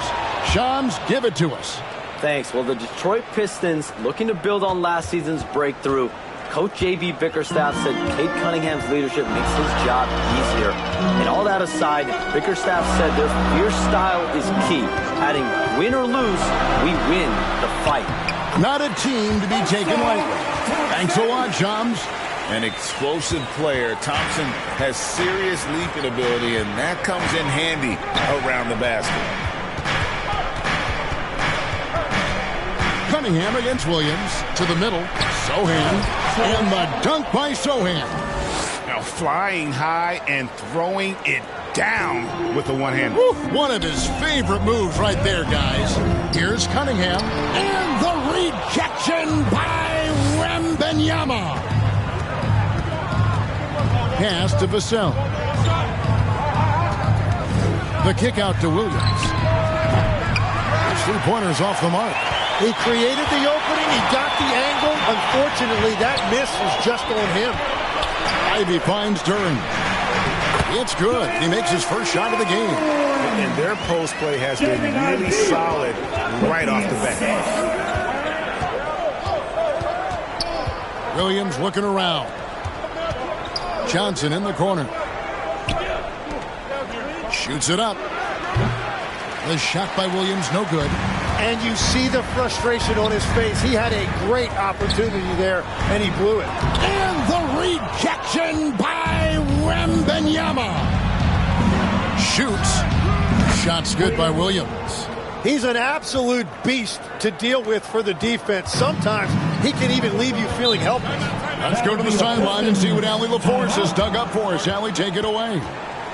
Shams, give it to us. Thanks. Well, the Detroit Pistons, looking to build on last season's breakthrough, Coach J.B. Bickerstaff said Cade Cunningham's leadership makes his job easier. And all that aside, Bickerstaff said their fierce style is key, adding win or lose, we win the fight. Not a team to be taken lightly. Thanks a lot, Shams. An explosive player. Thompson has serious leaping ability, and that comes in handy around the basket. Cunningham against Williams. To the middle. Sohan. And the dunk by Sohan. Now flying high and throwing it down with the one-hand. One of his favorite moves right there, guys. Here's Cunningham. And the rejection by Wembanyama. Pass to Vassell. The kick out to Williams. His three-pointers off the mark. He created the opening. He got the angle. Unfortunately, that miss was just on him. Ivy finds Duren. It's good. He makes his first shot of the game. And their post play has been really solid right off the bat. Williams looking around. Johnson in the corner. Shoots it up. The shot by Williams, no good. And you see the frustration on his face. He had a great opportunity there, and he blew it. And the rejection by Wembanyama. Shoots. Shot's good by Williams. He's an absolute beast to deal with for the defense. Sometimes he can even leave you feeling helpless. Let's go to the sideline and see what Allie LaForce has dug up for us. Allie, take it away.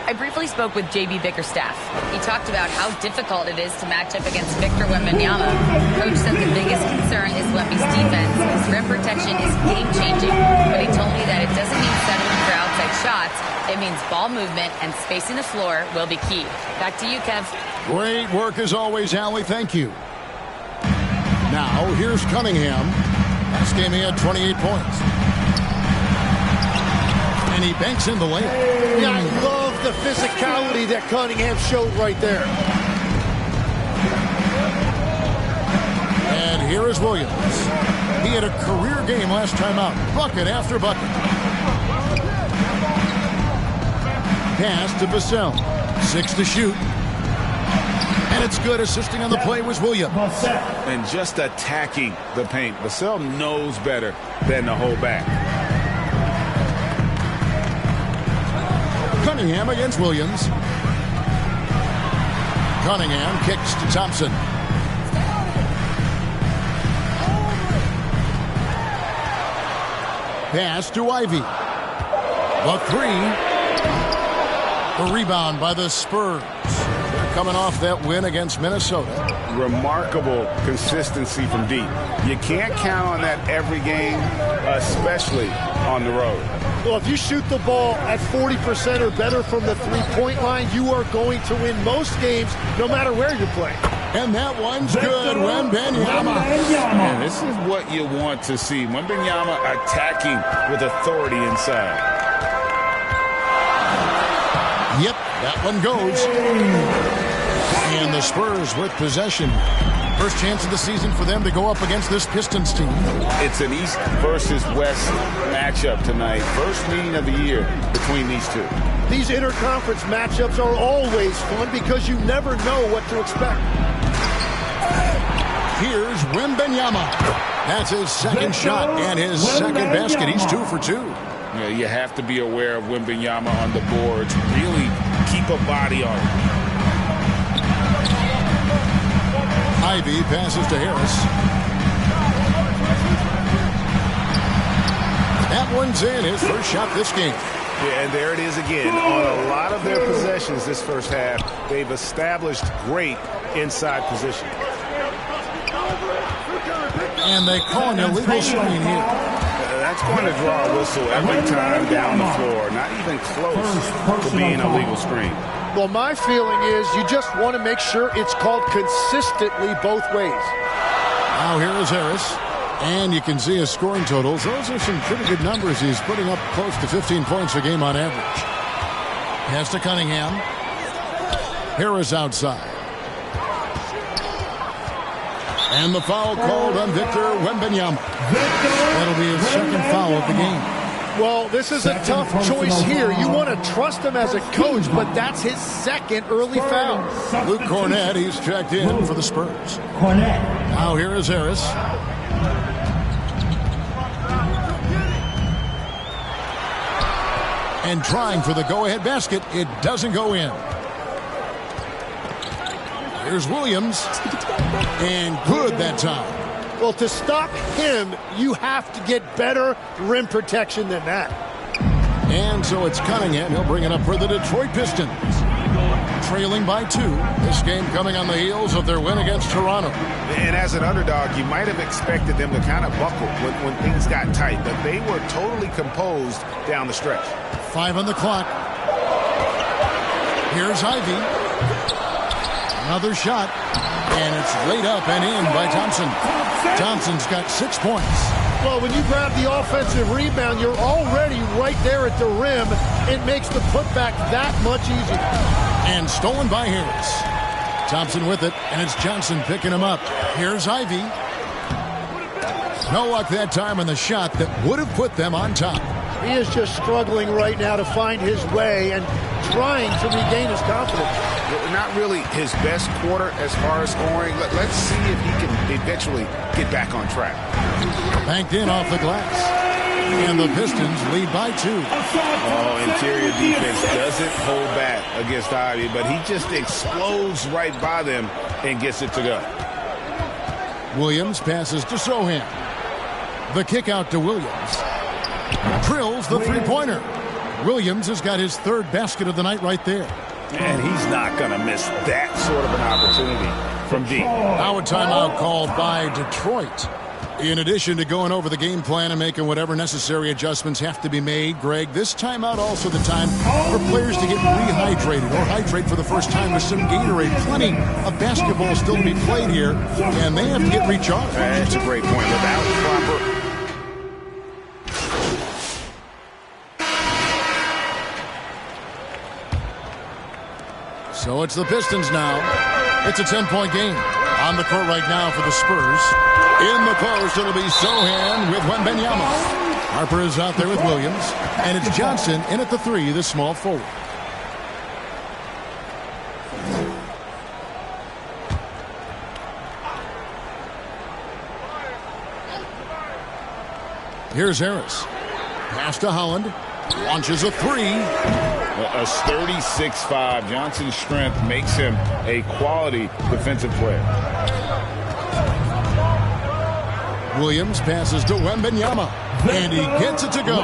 I briefly spoke with J.B. Bickerstaff. He talked about how difficult it is to match up against Victor Wembanyama. Coach said the biggest concern is Wemby's defense. His rim protection is game-changing, but he told me that it doesn't mean settling for outside shots. It means ball movement and spacing the floor will be key. Back to you, Kev. Great work as always, Allie. Thank you. Now, here's Cunningham. Last game he had 28 points. And he banks in the layup. Yeah, I love the physicality that Cunningham showed right there. And here is Williams. He had a career game last time out. Bucket after bucket. Pass to Vassell. 6 to shoot. And it's good. Assisting on the play was Williams. And just attacking the paint. Vassell knows better than to hold back. Cunningham against Williams. Cunningham kicks to Thompson. Pass to Ivy. The three. The rebound by the Spurs. They're coming off that win against Minnesota. Remarkable consistency from deep. You can't count on that every game, especially on the road. Well, if you shoot the ball at 40% or better from the three-point line, you are going to win most games, no matter where you're playing. And that one's good. Wembanyama. Man, this is what you want to see. Wembanyama attacking with authority inside. Yep, that one goes. And the Spurs with possession. First chance of the season for them to go up against this Pistons team. It's an East versus West matchup tonight. First meeting of the year between these two. These interconference matchups are always fun because you never know what to expect. Here's Wembanyama. That's his second shot and his second basket. He's 2 for 2. You have to be aware of Wembanyama on the boards. Really keep a body on him. Ivy passes to Harris. That one's in. His first shot this game. Yeah, and there it is again. On a lot of their possessions this first half, they've established great inside position. And they call an illegal screen here. That's going to draw a whistle every time down the floor. Not even close to being a legal screen. Well, my feeling is you just want to make sure it's called consistently both ways. Now here is Harris. And you can see his scoring totals. Those are some pretty good numbers. He's putting up close to 15 points a game on average. Pass to Cunningham. Harris outside. And the foul called on Victor Wembanyama. That'll be his second foul of the game. Well, this is a tough choice here. You want to trust him as a coach, but that's his second early foul. Luke Cornett, he's checked in for the Spurs. Now here is Harris. And trying for the go-ahead basket. It doesn't go in. Here's Williams. And good that time. Well, to stop him, you have to get better rim protection than that. And so it's Cunningham. He'll bring it up for the Detroit Pistons. Trailing by 2. This game coming on the heels of their win against Toronto. And as an underdog, you might have expected them to kind of buckle when things got tight, but they were totally composed down the stretch. 5 on the clock. Here's Ivy. Another shot. And it's laid up and in by Thompson. Thompson's got 6 points. Well, when you grab the offensive rebound, you're already right there at the rim. It makes the putback that much easier. And stolen by Harris. Thompson with it, and it's Johnson picking him up. Here's Ivy. No luck that time on the shot that would have put them on top. He is just struggling right now to find his way and trying to regain his confidence. Not really his best quarter as far as scoring. Let's see if he can eventually get back on track. Banked in off the glass. And the Pistons lead by 2. Oh, interior defense doesn't hold back against Ivy, but he just explodes right by them and gets it to go. Williams passes to Sohan. The kick out to Williams. Drills the three-pointer. Williams has got his 3rd basket of the night right there. And he's not going to miss that sort of an opportunity from deep. Now a timeout called by Detroit. In addition to going over the game plan and making whatever necessary adjustments have to be made, Greg, this timeout also the time for players to get rehydrated or hydrate for the first time with some Gatorade. Plenty of basketball still to be played here, and they have to get recharged. That's a great point. Without proper... So it's the Pistons now. It's a 10-point game. On the court right now for the Spurs. In the post, it'll be Sohan with Wembanyama. Harper is out there with Williams. And it's Johnson in at the 3, the small forward. Here's Harris. Pass to Holland. Launches a 3. A sturdy 6'5". Johnson's strength makes him a quality defensive player. Williams passes to Wembanyama. And he gets it to go.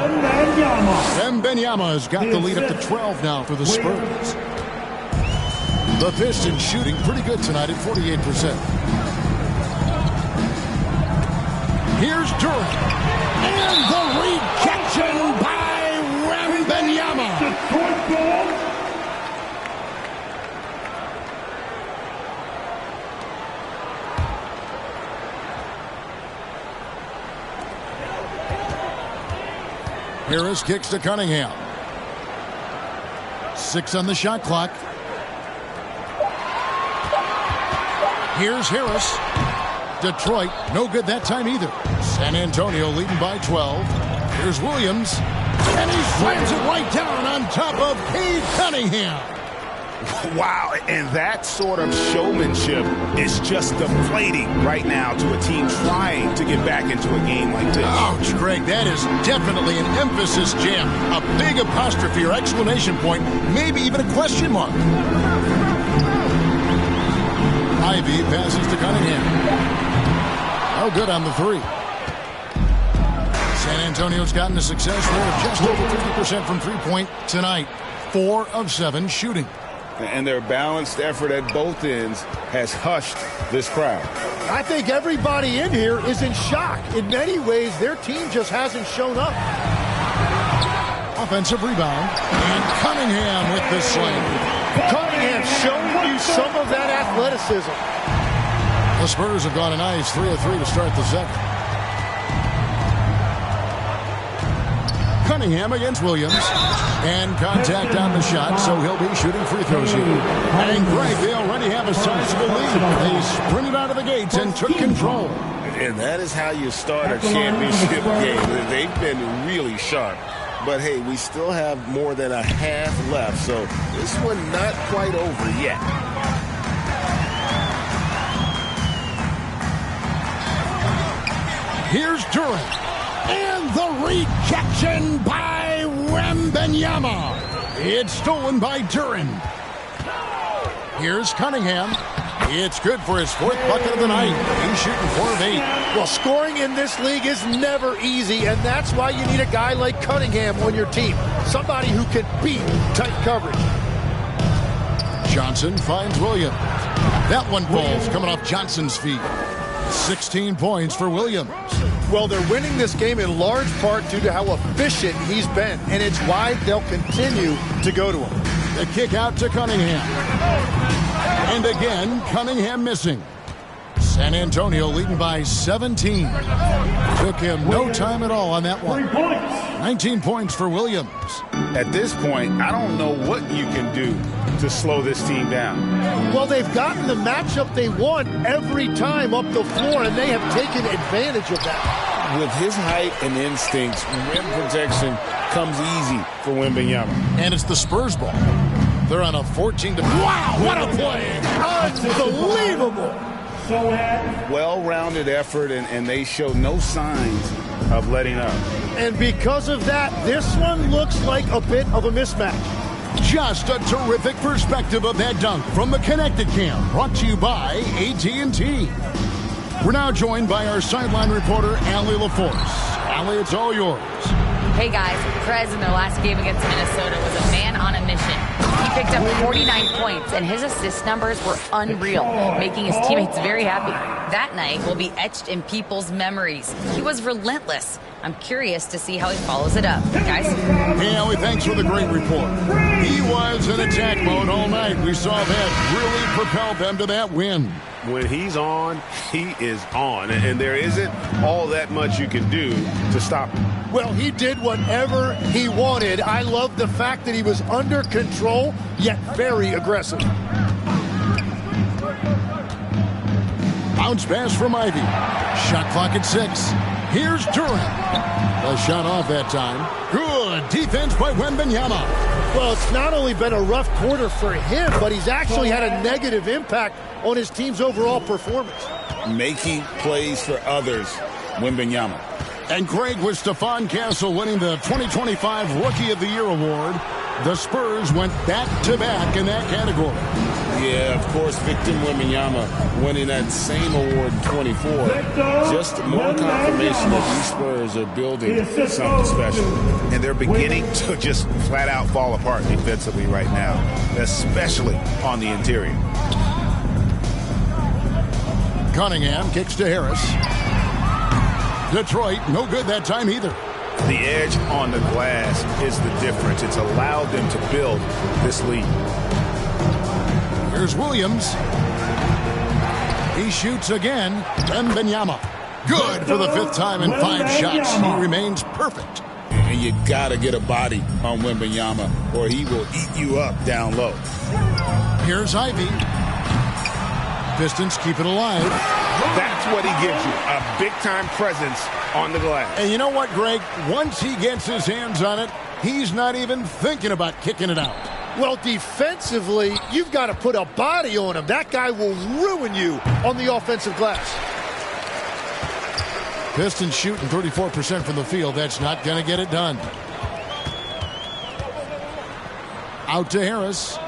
Wembanyama has got the lead up to 12 now for the Spurs. The Pistons shooting pretty good tonight at 48%. Here's Durant. And the rejection by Wembanyama. Harris kicks to Cunningham. 6 on the shot clock. Here's Harris. Detroit, no good that time either. San Antonio leading by 12. Here's Williams. And he slams it right down on top of Cade Cunningham. Wow, and that sort of showmanship is just deflating right now to a team trying to get back into a game like this. Ouch, Greg, that is definitely an emphasis jam. A big apostrophe or exclamation point, maybe even a question mark. Ivy passes to Cunningham. Oh, good on the 3. San Antonio's gotten a success rate of just over 50% from three-point tonight. 4 of 7 shooting. And their balanced effort at both ends has hushed this crowd. I think everybody in here is in shock. In many ways, their team just hasn't shown up. Offensive rebound. And Cunningham with the slam. Cunningham showing you some of that athleticism. The Spurs have gone a nice 3 of 3 to start the second. Cunningham against Williams. And contact on the shot, so he'll be shooting free throws here. And Greg, they already have a sizable lead. They sprinted out of the gates and took control. And that is how you start a championship game. They've been really sharp. But, hey, we still have more than a half left, so this one not quite over yet. Here's Durant. And the rejection by Wembanyama. Wembanyama. It's stolen by Duran. Here's Cunningham. It's good for his 4th bucket of the night. He's shooting 4 of 8. Well, scoring in this league is never easy, and that's why you need a guy like Cunningham on your team. Somebody who can beat tight coverage. Johnson finds Williams. That one falls coming off Johnson's feet. 16 points for Williams. Well, they're winning this game in large part due to how efficient he's been, and it's why they'll continue to go to him. The kick out to Cunningham. And again, Cunningham missing. San Antonio leading by 17. Took him no time at all on that one. 19 points for Williams. At this point, I don't know what you can do to slow this team down. Well, they've gotten the matchup they want every time up the floor, and they have taken advantage of that. With his height and instincts, rim protection comes easy for Wembanyama. And it's the Spurs ball. They're on a 14 to... Wow, what a play! Unbelievable! Well-rounded effort, and they show no signs of letting up. And because of that, this one looks like a bit of a mismatch. Just a terrific perspective of that dunk from the Connected Cam, brought to you by AT&T. We're now joined by our sideline reporter, Allie LaForce. Allie, it's all yours. Hey guys, Prez in their last game against Minnesota was a man on a mission. He picked up 49 points, and his assist numbers were unreal, making his teammates very happy. That night will be etched in people's memories. He was relentless. I'm curious to see how he follows it up. Guys? Hey, Allie, thanks for the great report. He was in attack mode all night. We saw that really propelled them to that win. When he's on, he is on. And there isn't all that much you can do to stop him. Well, he did whatever he wanted. I love the fact that he was under control, yet very aggressive. Bounce pass from Ivy. Shot clock at 6. Here's Duran. The shot off that time. Good defense by Wembanyama. Well, it's not only been a rough quarter for him, but he's actually had a negative impact on his team's overall performance. Making plays for others, Wembanyama. And Greg, with Stephon Castle winning the 2025 Rookie of the Year award, the Spurs went back-to-back in that category. Yeah, of course, Victor Wembanyama winning that same award in 24. Just more confirmation that these Spurs are building something special. And they're beginning to just flat out fall apart defensively right now, especially on the interior. Cunningham kicks to Harris. Detroit, no good that time either. The edge on the glass is the difference. It's allowed them to build this lead. Here's Williams. He shoots again. Wembanyama. Good for the 5th time in 5 shots. He remains perfect. And you got to get a body on Wembanyama, or he will eat you up down low. Here's Ivy. Pistons keep it alive. That's what he gives you, a big-time presence on the glass. And you know what, Greg? Once he gets his hands on it, he's not even thinking about kicking it out. Well, defensively, you've got to put a body on him. That guy will ruin you on the offensive glass. Pistons shooting 34% from the field. That's not going to get it done. Out to Harris.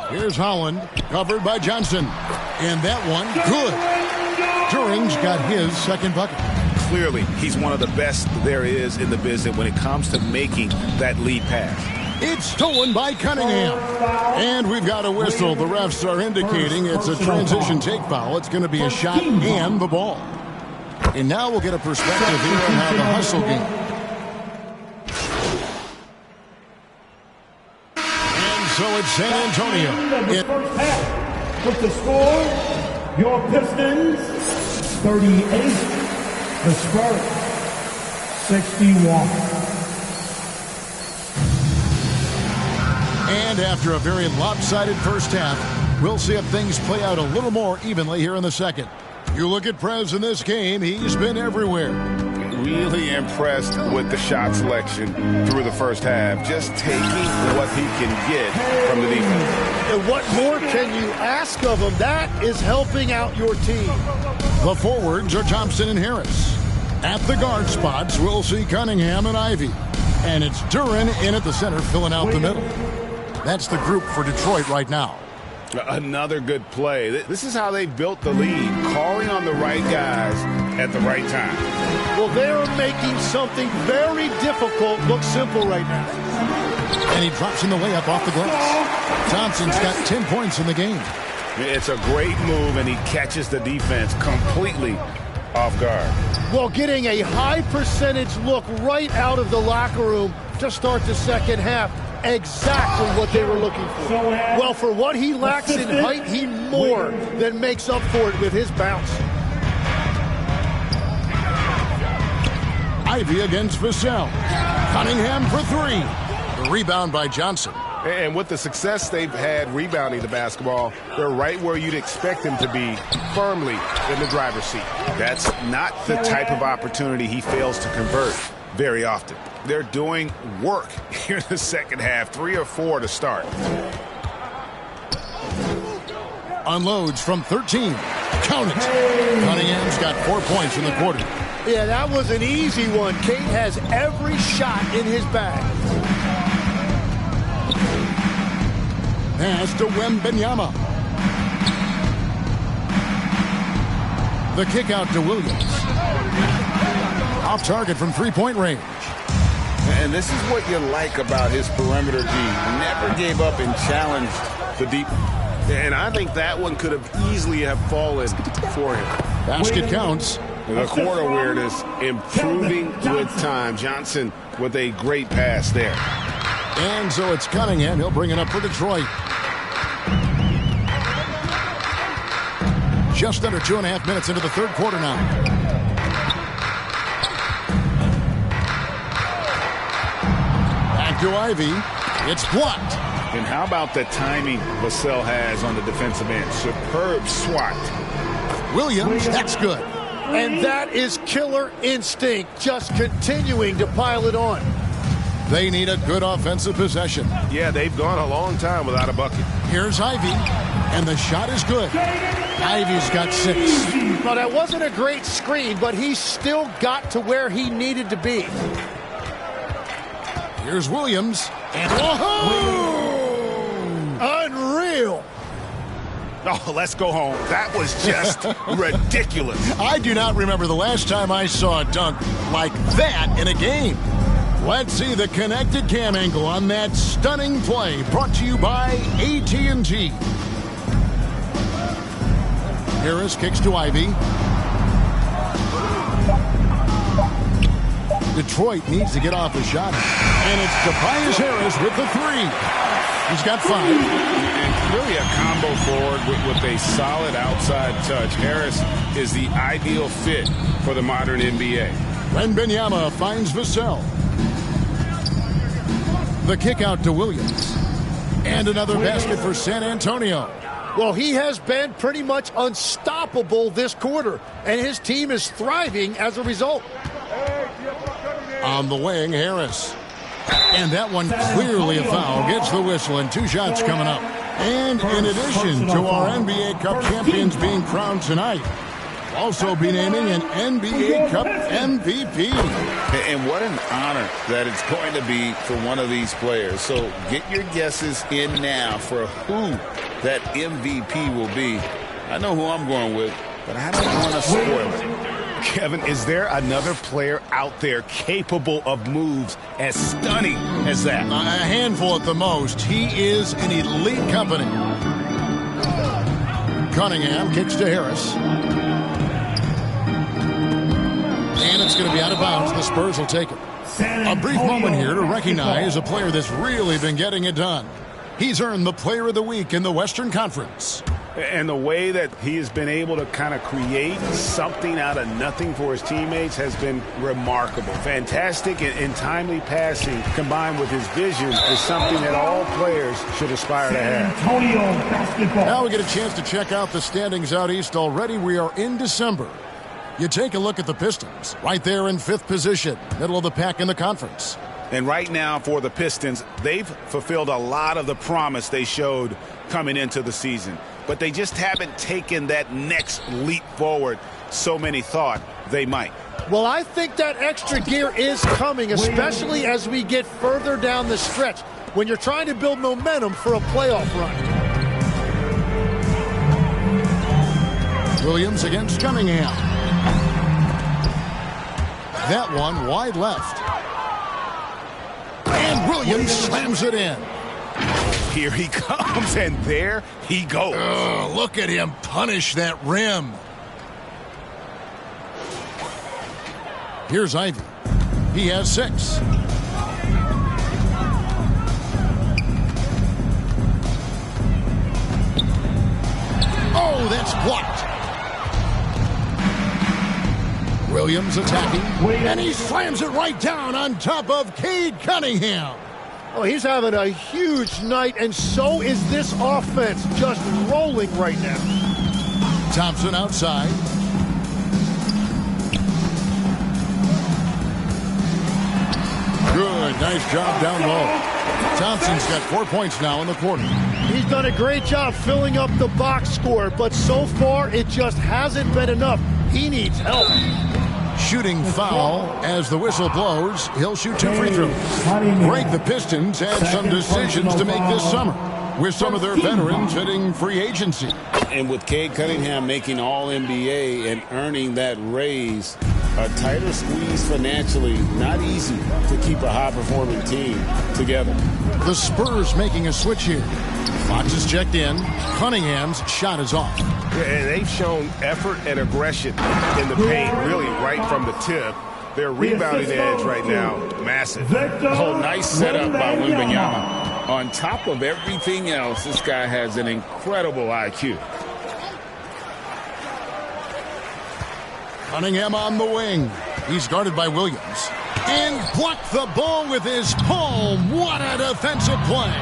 Here's Holland, covered by Johnson. And that one, good. Duran's got his 2nd bucket. Clearly, he's one of the best there is in the business when it comes to making that lead pass. It's stolen by Cunningham. And we've got a whistle. The refs are indicating it's a transition take foul. It's going to be a shot and the ball. And now we'll get a perspective here on how the hustle game. So it's San Antonio. The first half with the score, your Pistons 38, the Spurs 61. And after a very lopsided first half, we'll see if things play out a little more evenly here in the second. You look at Prez in this game, he's been everywhere. Really impressed with the shot selection through the first half. Just taking what he can get from the defense. And what more can you ask of him? That is helping out your team. The forwards are Thompson and Harris. At the guard spots, we'll see Cunningham and Ivy. And it's Duran in at the center, filling out the middle. That's the group for Detroit right now. Another good play. This is how they built the lead, calling on the right guys at the right time. Well, they're making something very difficult look simple right now. And he drops in the layup off the glass. Thompson's got 10 points in the game. It's a great move, and he catches the defense completely off guard. Well, getting a high percentage look right out of the locker room to start the second half. Exactly what they were looking for. Well, for what he lacks in height, he more than makes up for it with his bounce. Ivy against Vassell. Cunningham for three. The rebound by Johnson. And with the success they've had rebounding the basketball, they're right where you'd expect them to be, firmly in the driver's seat. That's not the type of opportunity he fails to convert very often. They're doing work here in the second half, 3 or 4 to start. Unloads from 13. Count it. Cunningham's got 4 points in the quarter. Yeah, that was an easy one. Kate has every shot in his bag. Pass to Wembanyama. The kick out to Williams. Off target from three-point range. And this is what you like about his perimeter D. Never gave up and challenged the deep. And I think that one could have easily have fallen for him. Basket counts. The court awareness improving with time. Johnson with a great pass there. And so it's Cunningham. He'll bring it up for Detroit. Just under 2.5 minutes into the third quarter now. Back to Ivy. It's blocked. And how about the timing Vassell has on the defensive end? Superb swat. Williams, that's good. And that is killer instinct, just continuing to pile it on. They need a good offensive possession. Yeah, they've gone a long time without a bucket. Here's Ivy, and the shot is good. Ivy's got 6. Well, that wasn't a great screen, but he still got to where he needed to be. Here's Williams. And unreal. Oh, let's go home. That was just ridiculous. I do not remember the last time I saw a dunk like that in a game. Let's see the connected cam angle on that stunning play, brought to you by AT&T. Harris kicks to Ivy. Detroit needs to get off a shot. And it's Tobias Harris with the 3. He's got 5. And really a combo forward with a solid outside touch. Harris is the ideal fit for the modern NBA. Wembanyama finds Vassell. The kick out to Williams. And another basket for San Antonio. Well, he has been pretty much unstoppable this quarter, and his team is thriving as a result. On the wing, Harris. And that one clearly a foul. Gets the whistle, and 2 shots coming up. And in addition to our NBA Cup champions being crowned tonight, also be naming an NBA Cup MVP. And what an honor that it's going to be for one of these players. So get your guesses in now for who that MVP will be. I know who I'm going with, but I don't want to spoil it. Kevin, is there another player out there capable of moves as stunning as that? A handful at the most. He is an elite company. Cunningham kicks to Harris. And it's going to be out of bounds. The Spurs will take it. A brief moment here to recognize a player that's really been getting it done. He's earned the Player of the Week in the Western Conference. And the way that he has been able to kind of create something out of nothing for his teammates has been remarkable. Fantastic and timely passing combined with his vision is something that all players should aspire to have. Now we get a chance to check out the standings out east already. We are in December. You take a look at the Pistons, right there in 5th position, middle of the pack in the conference. And right now for the Pistons, they've fulfilled a lot of the promise they showed coming into the season. but they just haven't taken that next leap forward so many thought they might. Well, I think that extra gear is coming, especially as we get further down the stretch, when you're trying to build momentum for a playoff run. Williams against Cunningham. That one wide left. And Williams slams it in. Here he comes, and there he goes. Oh, look at him punish that rim. Here's Ivy. He has 6. Oh, that's blocked. Williams attacking, and he slams it right down on top of Cade Cunningham. Oh, he's having a huge night, and so is this offense, just rolling right now. Thompson outside. Good, nice job down low. Thompson's got 4 points now in the quarter. He's done a great job filling up the box score, but so far it just hasn't been enough. He needs help. Shooting foul as the whistle blows. He'll shoot 2 free throws. Greg, the Pistons had some decisions to make this summer, with some of their veterans hitting free agency. And with Cade Cunningham making All-NBA and earning that raise, a tighter squeeze financially, not easy to keep a high-performing team together. The Spurs making a switch here. Fox is checked in. Cunningham's shot is off. Yeah, and they've shown effort and aggression in the paint, really right from the tip. Their rebounding edge right now, massive. Oh, nice setup by Wembanyama. On top of everything else, this guy has an incredible IQ. Cunningham on the wing. He's guarded by Williams. And blocked the ball with his palm. What a defensive play.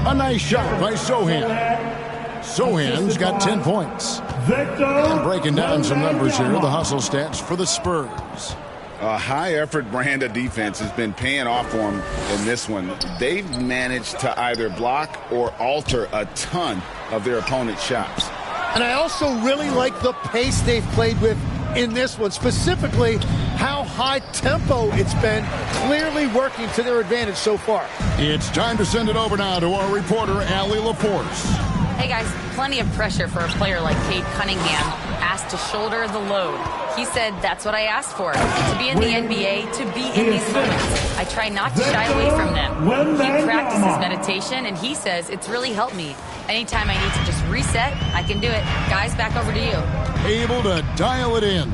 A nice shot by Sohan. Sohan's got 10 points. And breaking down some numbers here, the hustle stats for the Spurs. A high-effort brand of defense has been paying off for them in this one. They've managed to either block or alter a ton of their opponent's shots. And I also really like the pace they've played with in this one, specifically how high tempo it's been, clearly working to their advantage so far. It's time to send it over now to our reporter, Allie LaForce. Hey guys, plenty of pressure for a player like Cade Cunningham, asked to shoulder the load. He said, that's what I asked for, to be in the NBA, to be in these moments. I try not to shy away from them. He practices meditation, and he says it's really helped me. Anytime I need to just reset, I can do it. Guys, back over to you. Able to dial it in.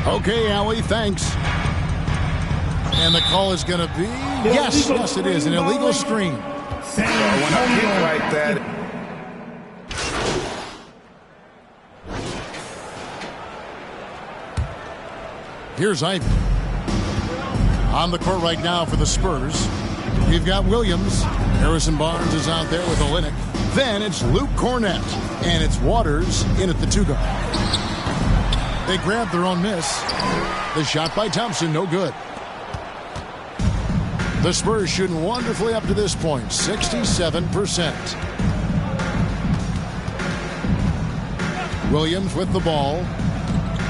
Okay, Allie, thanks. And the call is going to be, yes, it is, an illegal screen. When a hit like that, here's Ivy. On the court right now for the Spurs. We've got Williams. Harrison Barnes is out there with Olynyk. Then it's Luke Cornett. And it's Waters in at the 2-guard. They grabbed their own miss. The shot by Thompson, no good. The Spurs shooting wonderfully up to this point, 67%. Williams with the ball.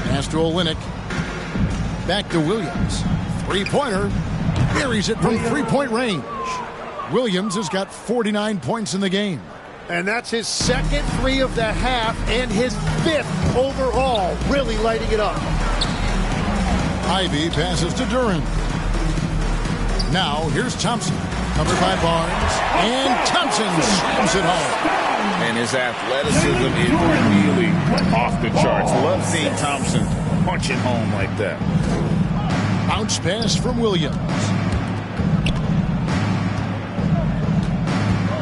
Pass to Olynyk. Back to Williams. Three-pointer. Buries it from three-point range. Williams has got 49 points in the game. And that's his second 3 of the half and his 5th overall, really lighting it up. Ivy passes to Duran. Now here's Thompson. Covered by Barnes. And Thompson slams it home. And his athleticism is really off the charts. Love seeing Thompson punch it home like that. Bounce pass from Williams.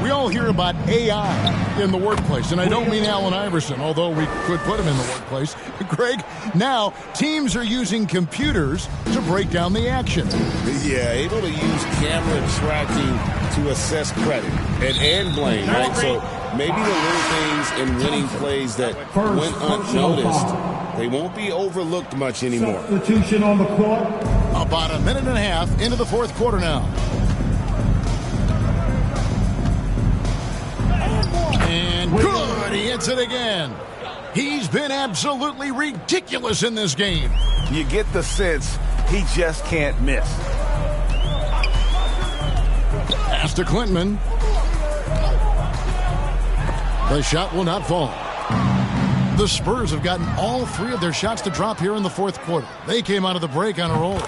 We all hear about AI in the workplace, and I don't mean Allen Iverson, although we could put him in the workplace. Greg, now teams are using computers to break down the action. Yeah, able to use camera tracking to assess credit and blame, right? So maybe the little things in winning plays that went unnoticed, they won't be overlooked much anymore. Substitution on the court. About a minute and a half into the fourth quarter now. And good! Hits it again. He's been absolutely ridiculous in this game. You get the sense he just can't miss. Pass to Clinton. The shot will not fall. The Spurs have gotten all 3 of their shots to drop here in the fourth quarter. They came out of the break on a roll.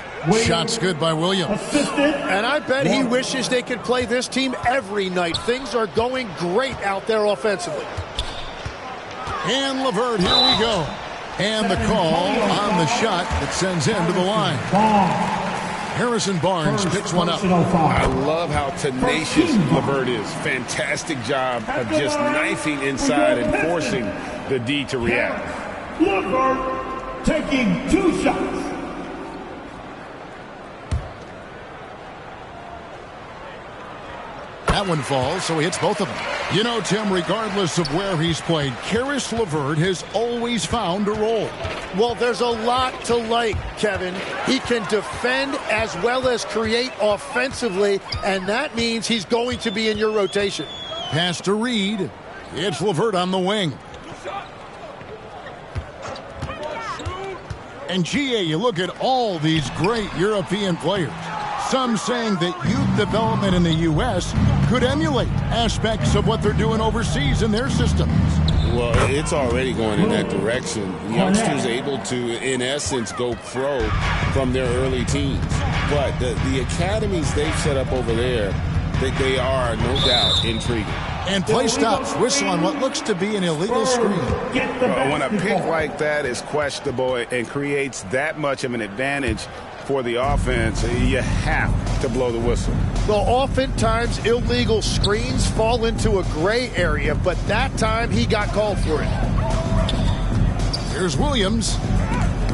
Shots good by Williams. And I bet he wishes they could play this team every night. Things are going great out there offensively. And LeVert, here we go. And the call on the shot that sends him to the line. Harrison Barnes picks one up. I love how tenacious LeVert is. Fantastic job of just knifing inside and forcing the D to react. LeVert taking 2 shots. That one falls, so he hits both of them. You know, Tim, regardless of where he's played, Caris LeVert has always found a role. Well, there's a lot to like, Kevin. He can defend as well as create offensively, and that means he's going to be in your rotation. Pass to Reed. It's LeVert on the wing. And GA, you look at all these great European players. Some saying that youth development in the U.S. could emulate aspects of what they're doing overseas in their systems. Well, it's already going in that direction. Youngsters able to, in essence, go pro from their early teens. But the academies they've set up over there, they are, no doubt, intriguing. And play stops. Whistle on what looks to be an illegal screen. When a pick like that is questionable and creates that much of an advantage for the offense, you have to blow the whistle. Well, oftentimes illegal screens fall into a gray area, but that time he got called for it. Here's Williams.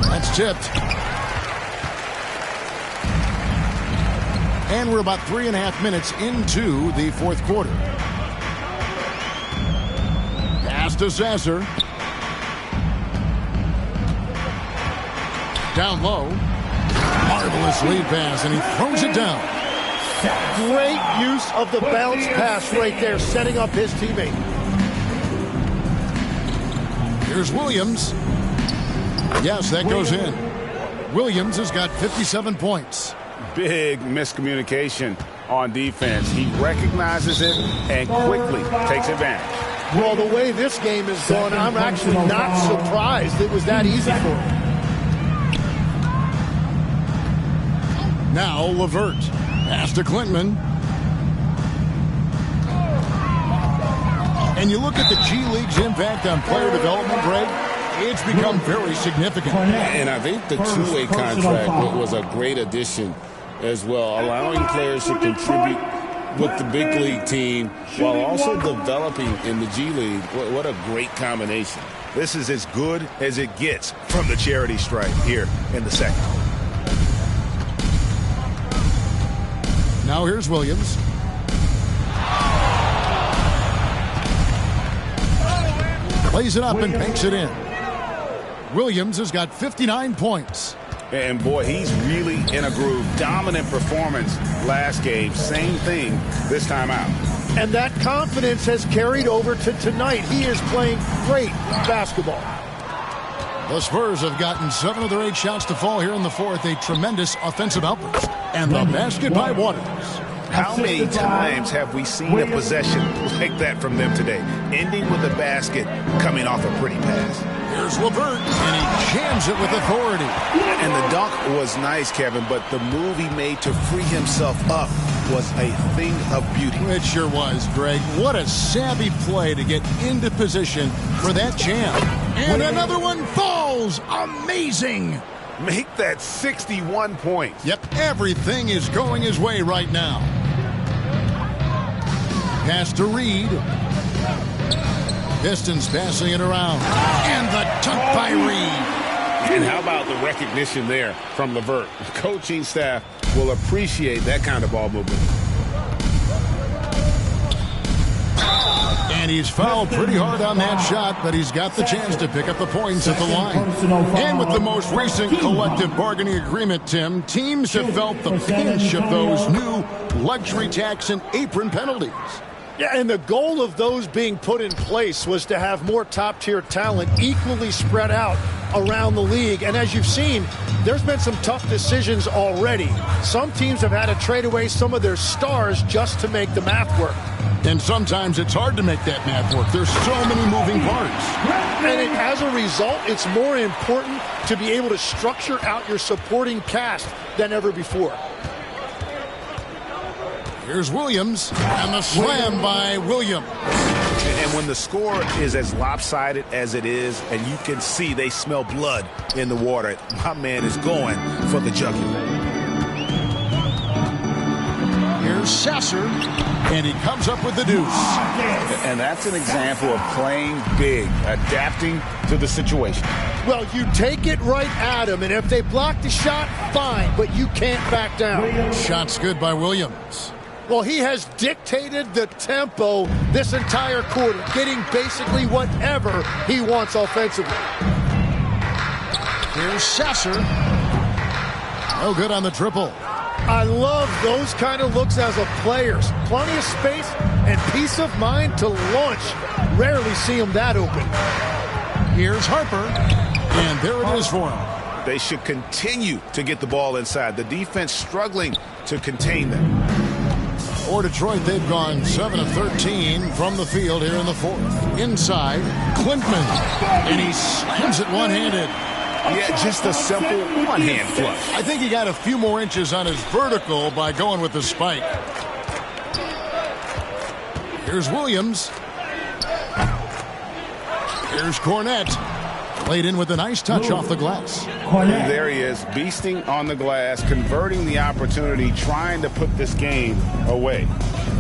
That's tipped. And we're about 3.5 minutes into the fourth quarter. Pass to Sasser. Down low. Marvelous lead pass, and he throws it down. Great use of the bounce pass right there, setting up his teammate. Here's Williams. Yes, that goes in. Williams has got 57 points. Big miscommunication on defense. He recognizes it and quickly takes advantage. Well, the way this game is going, I'm actually not surprised it was that easy for him. Now LeVert. Pass to Clinton. And you look at the G League's impact on player development, Greg, it's become very significant. And I think the two-way contract was a great addition as well, allowing players to contribute with the big league team while also developing in the G League. What a great combination. This is as good as it gets from the charity stripe here in the second. Now here's Williams. Plays it up and banks it in. Williams has got 59 points. And boy, he's really in a groove. Dominant performance last game. Same thing this time out. And that confidence has carried over to tonight. He is playing great basketball. The Spurs have gotten 7 of their 8 shots to fall here in the fourth. A tremendous offensive outburst. And the basket by Waters. How many times have we seen a possession like that from them today? Ending with a basket, coming off a pretty pass. Here's LeVert, and he jams it with authority. And the dunk was nice, Kevin, but the move he made to free himself up was a thing of beauty. It sure was, Greg. What a savvy play to get into position for that jam. And another one falls. Amazing. Make that 61 points. Yep, everything is going his way right now. Pass to Reed. Pistons passing it around. And the dunk by Reed. And how about the recognition there from LeVert? The coaching staff will appreciate that kind of ball movement. And he's fouled pretty hard on that shot, but he's got the chance to pick up the points at the line. And with the most recent collective bargaining agreement, Tim, teams have felt the pinch of those new luxury tax and apron penalties. Yeah, and the goal of those being put in place was to have more top-tier talent equally spread out around the league. And as you've seen, there's been some tough decisions already. Some teams have had to trade away some of their stars just to make the math work. And sometimes it's hard to make that math work. There's so many moving parts. And as a result, it's more important to be able to structure out your supporting cast than ever before. Here's Williams, and the slam by Williams. And when the score is as lopsided as it is, and you can see they smell blood in the water, my man is going for the jugular. Here's Sasser, and he comes up with the deuce. And that's an example of playing big, adapting to the situation. Well, you take it right at him, and if they block the shot, fine, but you can't back down. Shot's good by Williams. Well, he has dictated the tempo this entire quarter, getting basically whatever he wants offensively. Here's Sasser. No good on the triple. I love those kind of looks as a player. Plenty of space and peace of mind to launch. Rarely see him that open. Here's Harper, and there it is for him. They should continue to get the ball inside. The defense struggling to contain them. For Detroit, they've gone 7 of 13 from the field here in the fourth. Inside, Klintman, and he slams it one-handed. Yeah, just a simple one-hand flush. I think he got a few more inches on his vertical by going with the spike. Here's Williams. Here's Cornette. Laid in with a nice touch off the glass. There he is, beasting on the glass, converting the opportunity, trying to put this game away.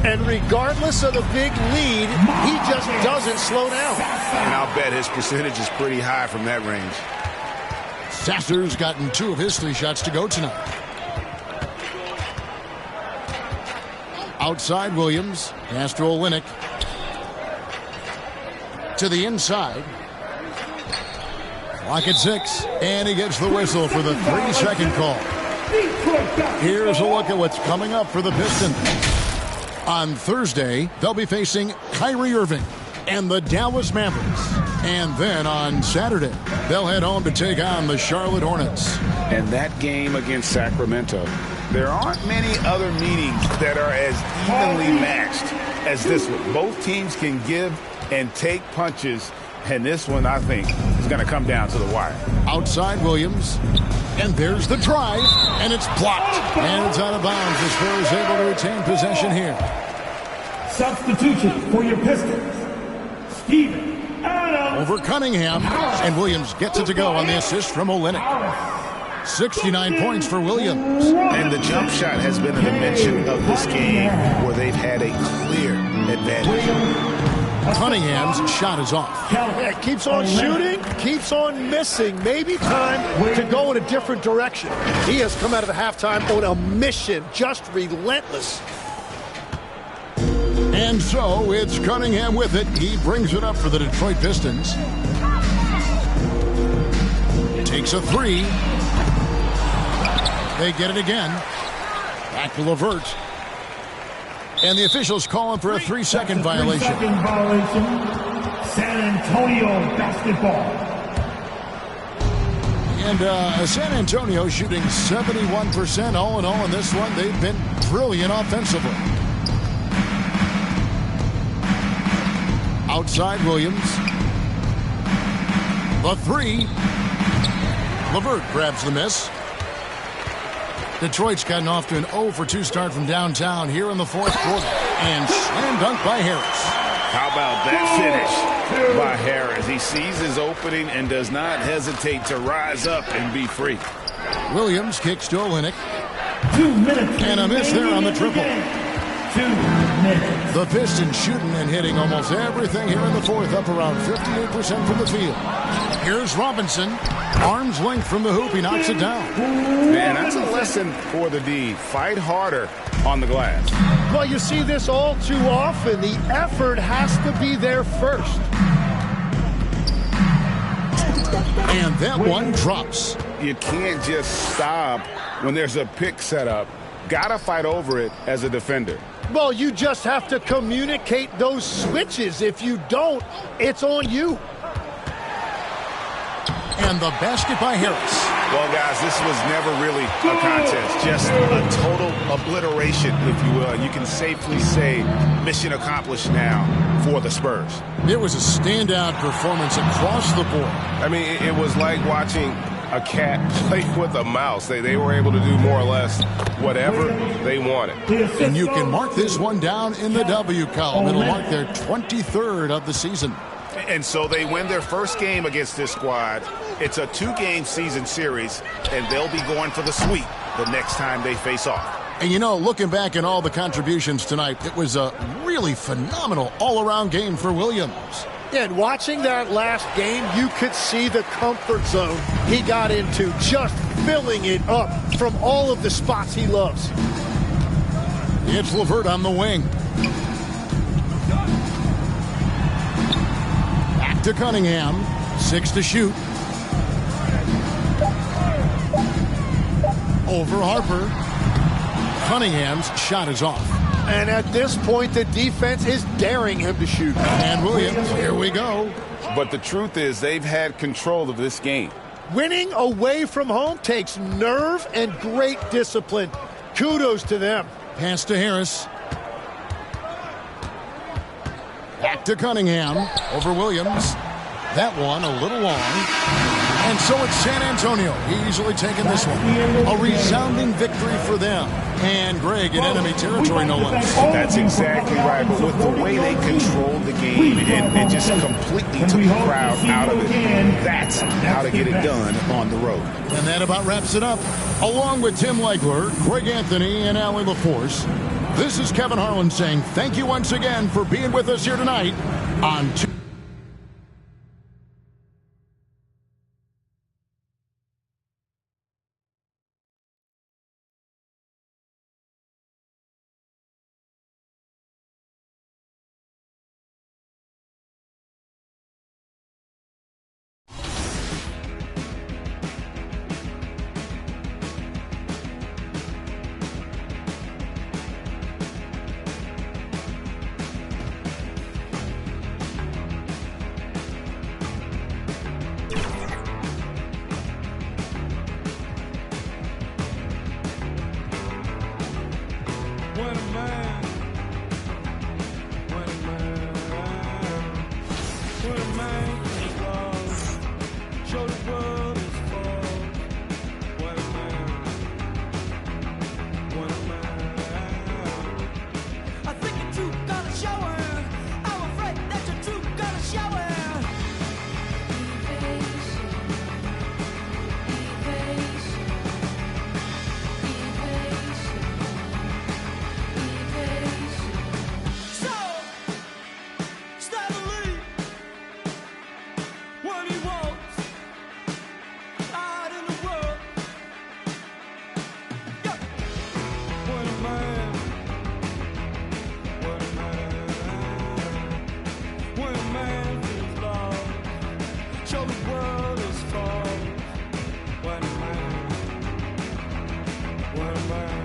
And regardless of the big lead, he just doesn't slow down. And I'll bet his percentage is pretty high from that range. Sasser's gotten 2 of his 3 shots to go tonight. Outside Williams, pass to Olynyk. To the inside. Clock at 6, and he gets the whistle for the 3-second call. Here's a look at what's coming up for the Pistons. On Thursday, they'll be facing Kyrie Irving and the Dallas Mavericks. And then on Saturday, they'll head home to take on the Charlotte Hornets. And that game against Sacramento, there aren't many other meetings that are as evenly matched as this one. Both teams can give and take punches. And this one, I think, is going to come down to the wire. Outside Williams. And there's the drive. And it's blocked. And it's out of bounds. The Spurs able to retain possession here. Substitution for your Pistons. Steven Adams. Over Cunningham. And Williams gets it to go on the assist from Olynyk. 69 points for Williams. And the jump shot has been a dimension of this game where they've had a clear advantage. Cunningham's shot is off. Yeah, keeps on shooting, keeps on missing. Maybe time to go in a different direction. He has come out of the halftime on a mission, just relentless. And so it's Cunningham with it. He brings it up for the Detroit Pistons. Takes a 3. They get it again. Back to LeVert. And the officials calling for a 3-second violation. 3-second violation. San Antonio basketball. And San Antonio shooting 71% all in all in this one. They've been brilliant offensively. Outside Williams. The 3. LeVert grabs the miss. Detroit's gotten off to an 0-for-2 start from downtown here in the fourth quarter. And slam dunk by Harris. How about that finish by Harris? He sees his opening and does not hesitate to rise up and be free. Williams kicks to Olynyk. 2 minutes. And a miss there on the triple. 2 minutes. The Pistons shooting and hitting almost everything here in the fourth, up around 58% from the field. Here's Robinson. Arm's length from the hoop. He knocks it down. Man, that's a lesson for the D. Fight harder on the glass. Well, you see this all too often. The effort has to be there first. And that one drops. You can't just stop when there's a pick set up. Gotta fight over it as a defender. Well, you just have to communicate those switches. If you don't, it's on you. And the basket by Harris. Well, guys, this was never really a contest. Just a total obliteration, if you will. And you can safely say mission accomplished now for the Spurs. It was a standout performance across the board. I mean, it was like watching a cat play with a mouse. They were able to do more or less whatever they wanted. And you can mark this one down in the W column. It'll mark their 23rd of the season. And so they win their first game against this squad. It's a 2-game season series, and they'll be going for the sweep the next time they face off. And you know, looking back at all the contributions tonight, it was a really phenomenal all-around game for Williams. And watching that last game, you could see the comfort zone he got into, just filling it up from all of the spots he loves. It's LeVert on the wing. Back to Cunningham. 6 to shoot. Over Harper. Cunningham's shot is off. And at this point, the defense is daring him to shoot. And Williams, here we go. But the truth is, they've had control of this game. Winning away from home takes nerve and great discipline. Kudos to them. Pass to Harris. Back to Cunningham. Over Williams. That one a little long. And so it's San Antonio easily taking this one. A resounding victory for them. And Greg in enemy territory, no less. That's exactly right. But with the way they controlled the game and just completely took the crowd out of it, that's how to get it done on the road. And that about wraps it up. Along with Tim Legler, Greg Anthony, and Allie LaForce, this is Kevin Harlan saying thank you once again for being with us here tonight on Show the world is for one man.